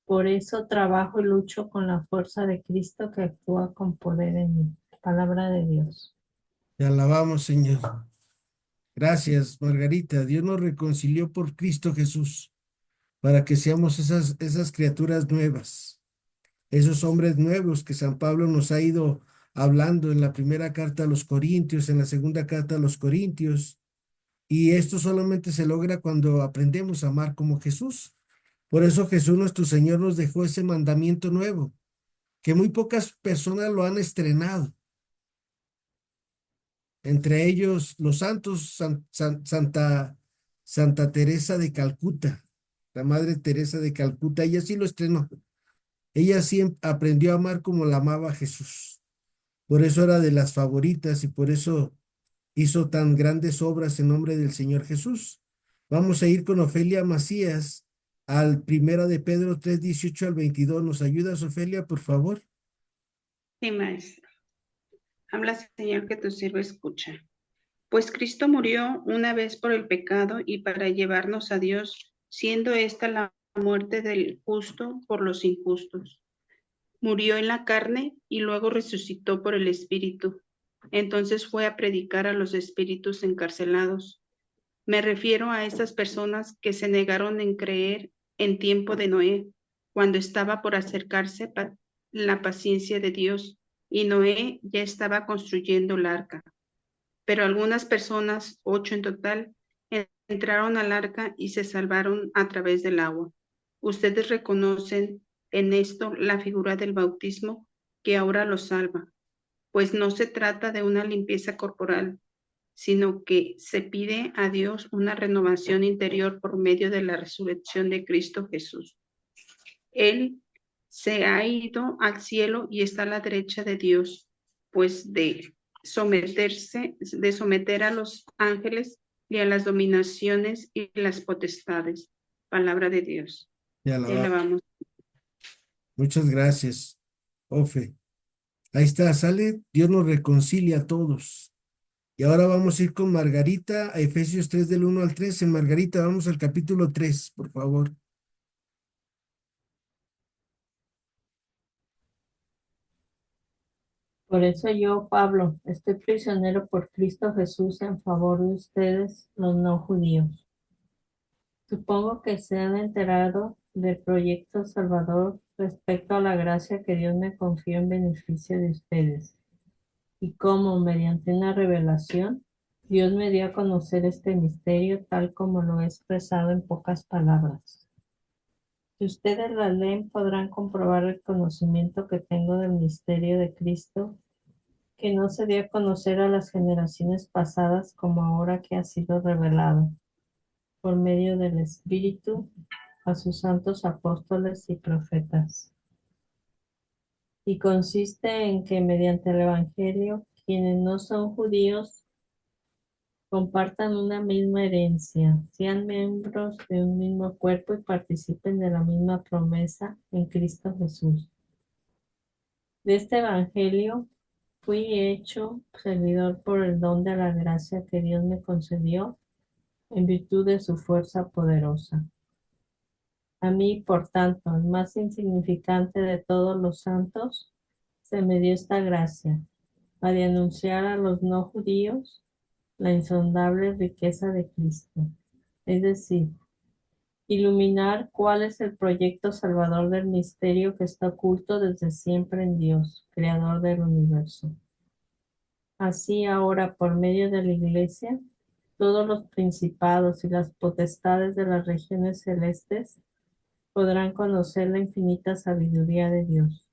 Por eso trabajo y lucho con la fuerza de Cristo que actúa con poder en mí. Palabra de Dios. Te alabamos, Señor. Gracias, Margarita. Dios nos reconcilió por Cristo Jesús para que seamos esas criaturas nuevas, esos hombres nuevos que San Pablo nos ha ido hablando en la primera carta a los Corintios, en la segunda carta a los Corintios. Y esto solamente se logra cuando aprendemos a amar como Jesús. Por eso Jesús nuestro Señor nos dejó ese mandamiento nuevo, que muy pocas personas lo han estrenado. Entre ellos los santos, Santa Teresa de Calcuta, la Madre Teresa de Calcuta, ella sí lo estrenó. Ella sí aprendió a amar como la amaba Jesús. Por eso era de las favoritas y por eso hizo tan grandes obras en nombre del Señor Jesús. Vamos a ir con Ofelia Macías al 1 Pedro 3:18 al 22. ¿Nos ayudas, Ofelia, por favor? Sí, maestro. Habla, Señor, que tu siervo escucha. Pues Cristo murió una vez por el pecado y para llevarnos a Dios, siendo esta la muerte del justo por los injustos. Murió en la carne y luego resucitó por el Espíritu. Entonces fue a predicar a los espíritus encarcelados. Me refiero a esas personas que se negaron en creer en tiempo de Noé, cuando estaba por acercarse la paciencia de Dios, y Noé ya estaba construyendo el arca. Pero algunas personas, 8 en total, entraron al arca y se salvaron a través del agua. Ustedes reconocen en esto la figura del bautismo que ahora los salva, pues no se trata de una limpieza corporal, sino que se pide a Dios una renovación interior por medio de la resurrección de Cristo Jesús. Él se ha ido al cielo y está a la derecha de Dios, pues de someter a los ángeles y a las dominaciones y las potestades. Palabra de Dios. Te Te alabamos. alabamos. Muchas gracias. Ofe. Ahí está, sale, Dios nos reconcilia a todos. Y ahora vamos a ir con Margarita a Efesios 3 del 1 al 3. En Margarita, vamos al capítulo 3, por favor. Por eso yo, Pablo, estoy prisionero por Cristo Jesús en favor de ustedes, los no judíos. Supongo que se han enterado del proyecto salvador respecto a la gracia que Dios me confió en beneficio de ustedes, y cómo, mediante una revelación, Dios me dio a conocer este misterio tal como lo he expresado en pocas palabras. Si ustedes la leen, podrán comprobar el conocimiento que tengo del misterio de Cristo, que no se dio a conocer a las generaciones pasadas como ahora que ha sido revelado por medio del Espíritu a sus santos apóstoles y profetas. Y consiste en que mediante el Evangelio, quienes no son judíos compartan una misma herencia, sean miembros de un mismo cuerpo y participen de la misma promesa en Cristo Jesús. De este Evangelio fui hecho servidor por el don de la gracia que Dios me concedió en virtud de su fuerza poderosa. A mí, por tanto, el más insignificante de todos los santos, se me dio esta gracia, la de anunciar a los no judíos la insondable riqueza de Cristo, es decir, iluminar cuál es el proyecto salvador del misterio que está oculto desde siempre en Dios, creador del universo. Así ahora, por medio de la Iglesia, todos los principados y las potestades de las regiones celestes podrán conocer la infinita sabiduría de Dios,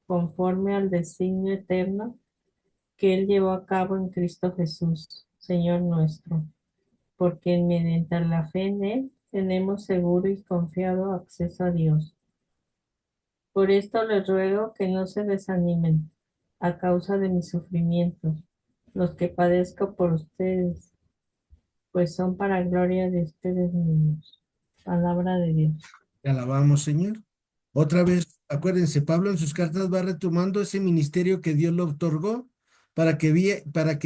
conforme al designio eterno que Él llevó a cabo en Cristo Jesús, Señor nuestro, porque mediante la fe en Él tenemos seguro y confiado acceso a Dios. Por esto les ruego que no se desanimen a causa de mis sufrimientos, los que padezco por ustedes, pues son para gloria de ustedes mismos. Palabra de Dios. Te alabamos, Señor. Otra vez, acuérdense, Pablo en sus cartas va retomando ese ministerio que Dios le otorgó para que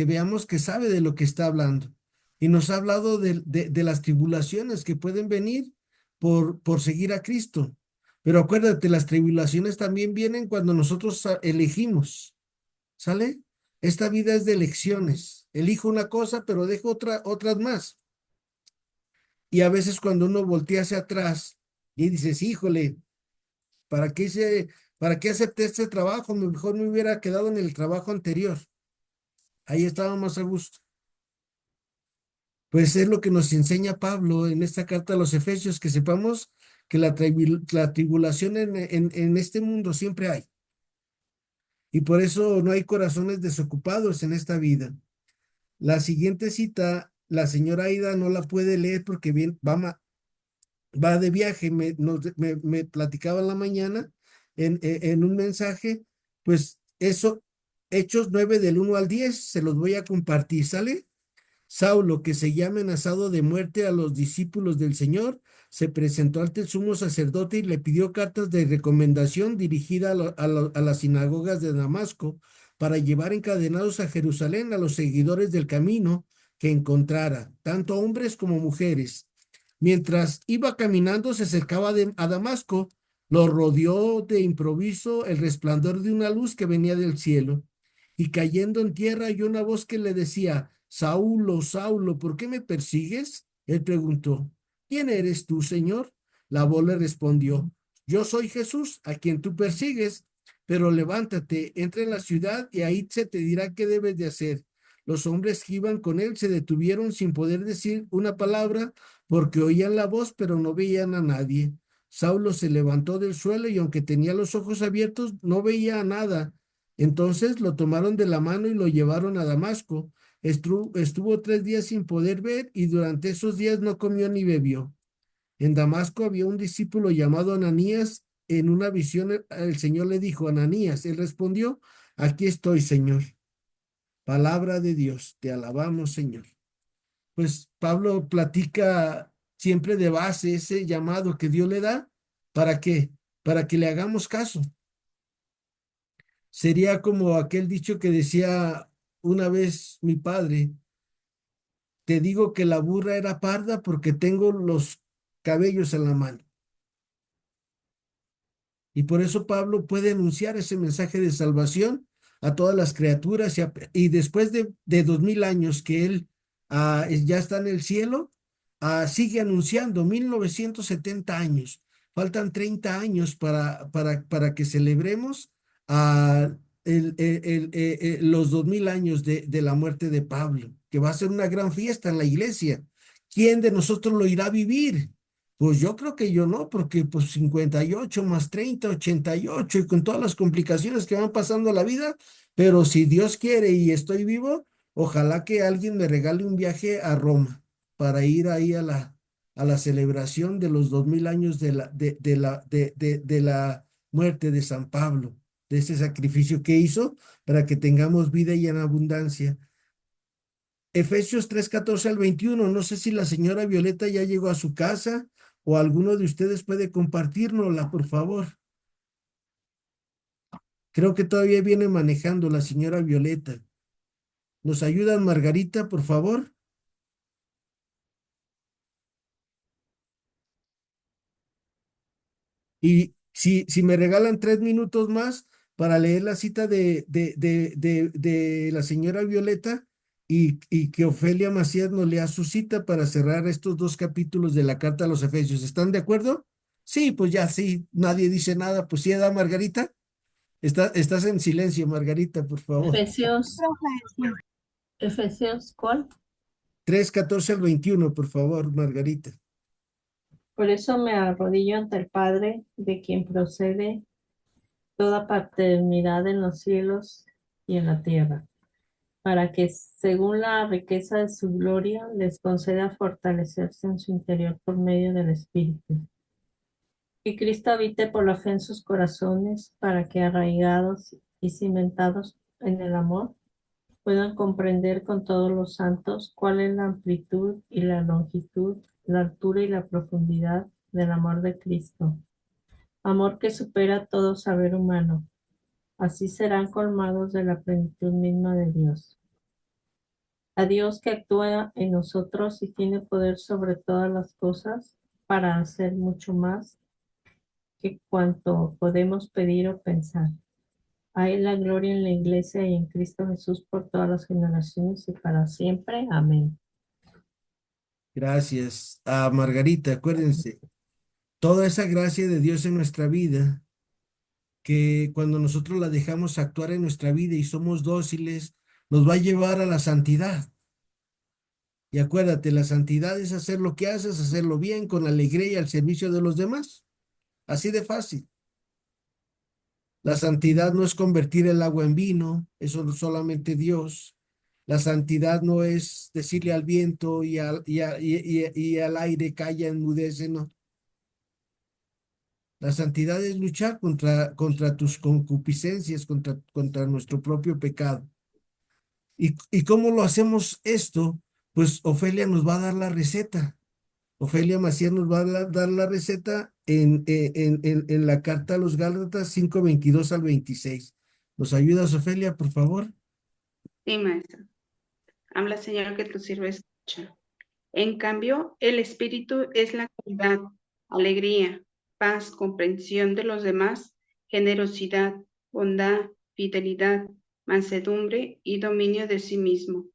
veamos que sabe de lo que está hablando. Y nos ha hablado de las tribulaciones que pueden venir por seguir a Cristo. Pero acuérdate, las tribulaciones también vienen cuando nosotros elegimos. ¿Sale? Esta vida es de elecciones. Elijo una cosa, pero dejo otras más. Y a veces cuando uno voltea hacia atrás y dices, híjole, ¿para qué para qué acepté este trabajo? Mejor me hubiera quedado en el trabajo anterior. Ahí estaba más a gusto. Pues es lo que nos enseña Pablo en esta carta a los Efesios, que sepamos que la tribulación en este mundo siempre hay. Y por eso no hay corazones desocupados en esta vida. La siguiente cita, la señora Aida no la puede leer porque va de viaje. Me platicaba en la mañana en un mensaje, pues eso, Hechos 9 del 1 al 10, se los voy a compartir, ¿sale? Saulo, que seguía amenazado de muerte a los discípulos del Señor, se presentó ante el sumo sacerdote y le pidió cartas de recomendación dirigida a las sinagogas de Damasco para llevar encadenados a Jerusalén a los seguidores del camino que encontrara, tanto hombres como mujeres. Mientras iba caminando, se acercaba a Damasco, lo rodeó de improviso el resplandor de una luz que venía del cielo, y cayendo en tierra oyó una voz que le decía: Saulo, Saulo, ¿por qué me persigues? Él preguntó: ¿Quién eres tú, Señor? La voz le respondió: Yo soy Jesús, a quien tú persigues, pero levántate, entra en la ciudad y ahí se te dirá qué debes de hacer. Los hombres que iban con él se detuvieron sin poder decir una palabra, porque oían la voz, pero no veían a nadie. Saulo se levantó del suelo y aunque tenía los ojos abiertos, no veía nada. Entonces lo tomaron de la mano y lo llevaron a Damasco. Estuvo 3 días sin poder ver y durante esos días no comió ni bebió. En Damasco había un discípulo llamado Ananías. En una visión el Señor le dijo: Ananías. Él respondió: Aquí estoy, Señor. Palabra de Dios, te alabamos, Señor. Pues Pablo platica siempre de base ese llamado que Dios le da. ¿Para qué? Para que le hagamos caso. Sería como aquel dicho que decía una vez mi padre: te digo que la burra era parda porque tengo los cabellos en la mano. Y por eso Pablo puede anunciar ese mensaje de salvación a todas las criaturas y después de 2000 años que él ya está en el cielo, sigue anunciando 1970 años. Faltan 30 años para que celebremos ah, los 2000 años de la muerte de Pablo, que va a ser una gran fiesta en la iglesia. ¿Quién de nosotros lo irá a vivir? Pues yo creo que yo no, porque pues 58 más 30, 88 y con todas las complicaciones que van pasando la vida, pero si Dios quiere y estoy vivo, ojalá que alguien me regale un viaje a Roma para ir ahí a la celebración de los 2000 años de la muerte de San Pablo, de ese sacrificio que hizo para que tengamos vida y en abundancia. Efesios 3:14 al 21. No sé si la señora Violeta ya llegó a su casa o alguno de ustedes puede compartirnosla, por favor. Creo que todavía viene manejando la señora Violeta. ¿Nos ayudan, Margarita, por favor? Y si me regalan 3 minutos más para leer la cita de la señora Violeta y que Ofelia Macías nos lea su cita para cerrar estos 2 capítulos de la carta a los Efesios. ¿Están de acuerdo? Sí, pues ya sí, nadie dice nada. Pues sí, ¿da, Margarita? Estás en silencio, Margarita, por favor. Efesios, Efesios, ¿cuál? 3:14 al 21, por favor, Margarita. Por eso me arrodillo ante el Padre, de quien procede toda paternidad en los cielos y en la tierra, para que, según la riqueza de su gloria, les conceda fortalecerse en su interior por medio del Espíritu. Que Cristo habite por la fe en sus corazones, para que, arraigados y cimentados en el amor, puedan comprender con todos los santos cuál es la amplitud y la longitud, la altura y la profundidad del amor de Cristo, amor que supera todo saber humano. Así serán colmados de la plenitud misma de Dios. A Dios que actúa en nosotros y tiene poder sobre todas las cosas para hacer mucho más que cuanto podemos pedir o pensar. A Él la gloria en la Iglesia y en Cristo Jesús por todas las generaciones y para siempre. Amén. Gracias. Margarita, acuérdense, toda esa gracia de Dios en nuestra vida, que cuando nosotros la dejamos actuar en nuestra vida y somos dóciles, nos va a llevar a la santidad. Y acuérdate, la santidad es hacer lo que haces, hacerlo bien, con alegría y al servicio de los demás. Así de fácil. La santidad no es convertir el agua en vino, eso no solamente Dios. La santidad no es decirle al viento y al aire, calla, enmudece, no. La santidad es luchar contra tus concupiscencias, contra nuestro propio pecado. ¿Y cómo lo hacemos esto? Pues Ofelia nos va a dar la receta. Ofelia Macías nos va a dar la receta en la carta a los Gálatas 5:22 al 26. ¿Nos ayudas, Ofelia, por favor? Sí, maestra. Habla, Señor, que tu sirve escucha. En cambio, el Espíritu es la caridad, alegría, paz, comprensión de los demás, generosidad, bondad, fidelidad, mansedumbre y dominio de sí mismo.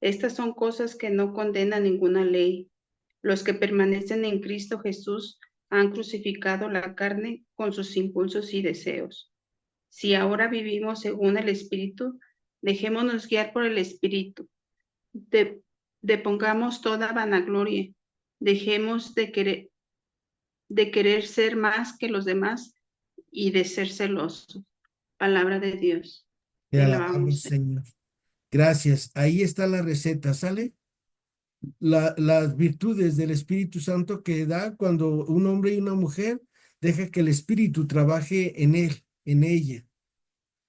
Estas son cosas que no condena ninguna ley. Los que permanecen en Cristo Jesús han crucificado la carne con sus impulsos y deseos. Si ahora vivimos según el Espíritu, dejémonos guiar por el Espíritu. Depongamos toda vanagloria, dejemos de querer ser más que los demás y de ser celosos. Palabra de Dios. Te Te alabamos, alabamos, Señor. Señor. Gracias. Ahí está la receta, ¿sale? Las virtudes del Espíritu Santo que da cuando un hombre y una mujer deja que el Espíritu trabaje en él, en ella,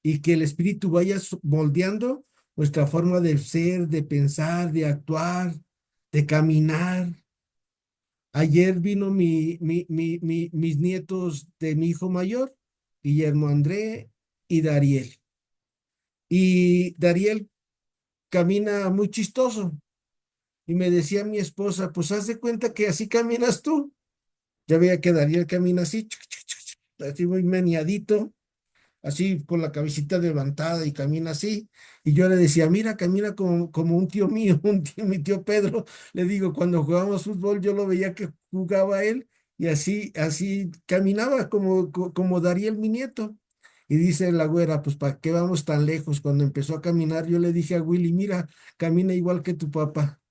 y que el Espíritu vaya moldeando nuestra forma de ser, de pensar, de actuar, de caminar. Ayer vino mis nietos de mi hijo mayor, Guillermo André y Dariel. Y Dariel camina muy chistoso. Y me decía mi esposa, pues haz de cuenta que así caminas tú. Ya veía que Dariel camina así, así muy meneadito, así con la cabecita levantada y camina así. Y yo le decía, mira, camina como un tío mío, mi tío Pedro. Le digo, cuando jugábamos fútbol, yo lo veía que jugaba él y así caminaba como Dariel, mi nieto. Y dice la güera, pues ¿para qué vamos tan lejos? Cuando empezó a caminar, yo le dije a Willy, mira, camina igual que tu papá.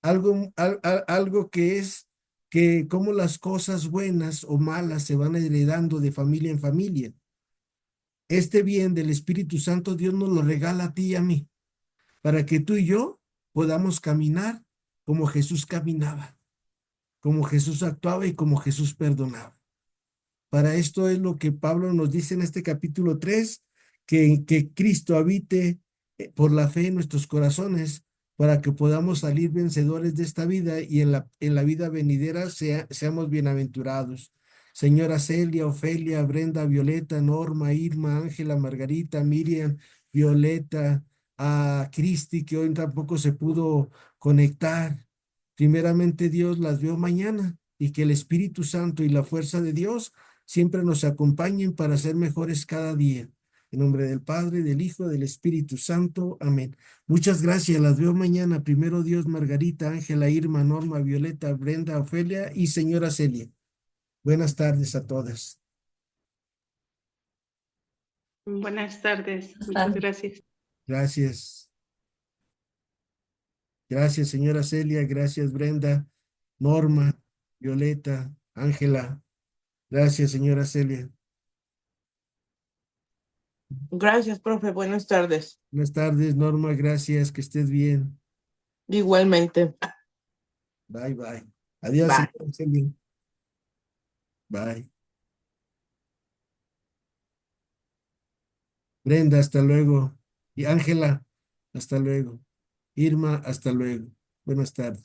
Algo que es que como las cosas buenas o malas se van heredando de familia en familia. Este bien del Espíritu Santo Dios nos lo regala a ti y a mí, para que tú y yo podamos caminar como Jesús caminaba, como Jesús actuaba y como Jesús perdonaba. Para esto es lo que Pablo nos dice en este capítulo 3, que Cristo habite por la fe en nuestros corazones, para que podamos salir vencedores de esta vida y en la vida venidera seamos bienaventurados. Señora Celia, Ofelia, Brenda, Violeta, Norma, Irma, Ángela, Margarita, Miriam, Violeta, a Cristi, que hoy tampoco se pudo conectar. Primeramente Dios las veo mañana y que el Espíritu Santo y la fuerza de Dios siempre nos acompañen para ser mejores cada día. En nombre del Padre, del Hijo, del Espíritu Santo. Amén. Muchas gracias. Las veo mañana. Primero Dios, Margarita, Ángela, Irma, Norma, Violeta, Brenda, Ofelia y señora Celia. Buenas tardes a todas. Buenas tardes. Muchas gracias. Gracias. Gracias, señora Celia. Gracias, Brenda, Norma, Violeta, Ángela. Gracias, señora Celia. Gracias, profe. Buenas tardes. Buenas tardes, Norma. Gracias. Que estés bien. Igualmente. Bye, bye. Adiós, Bye. señora Celia. Bye. Brenda, hasta luego. Y Ángela, hasta luego. Irma, hasta luego. Buenas tardes.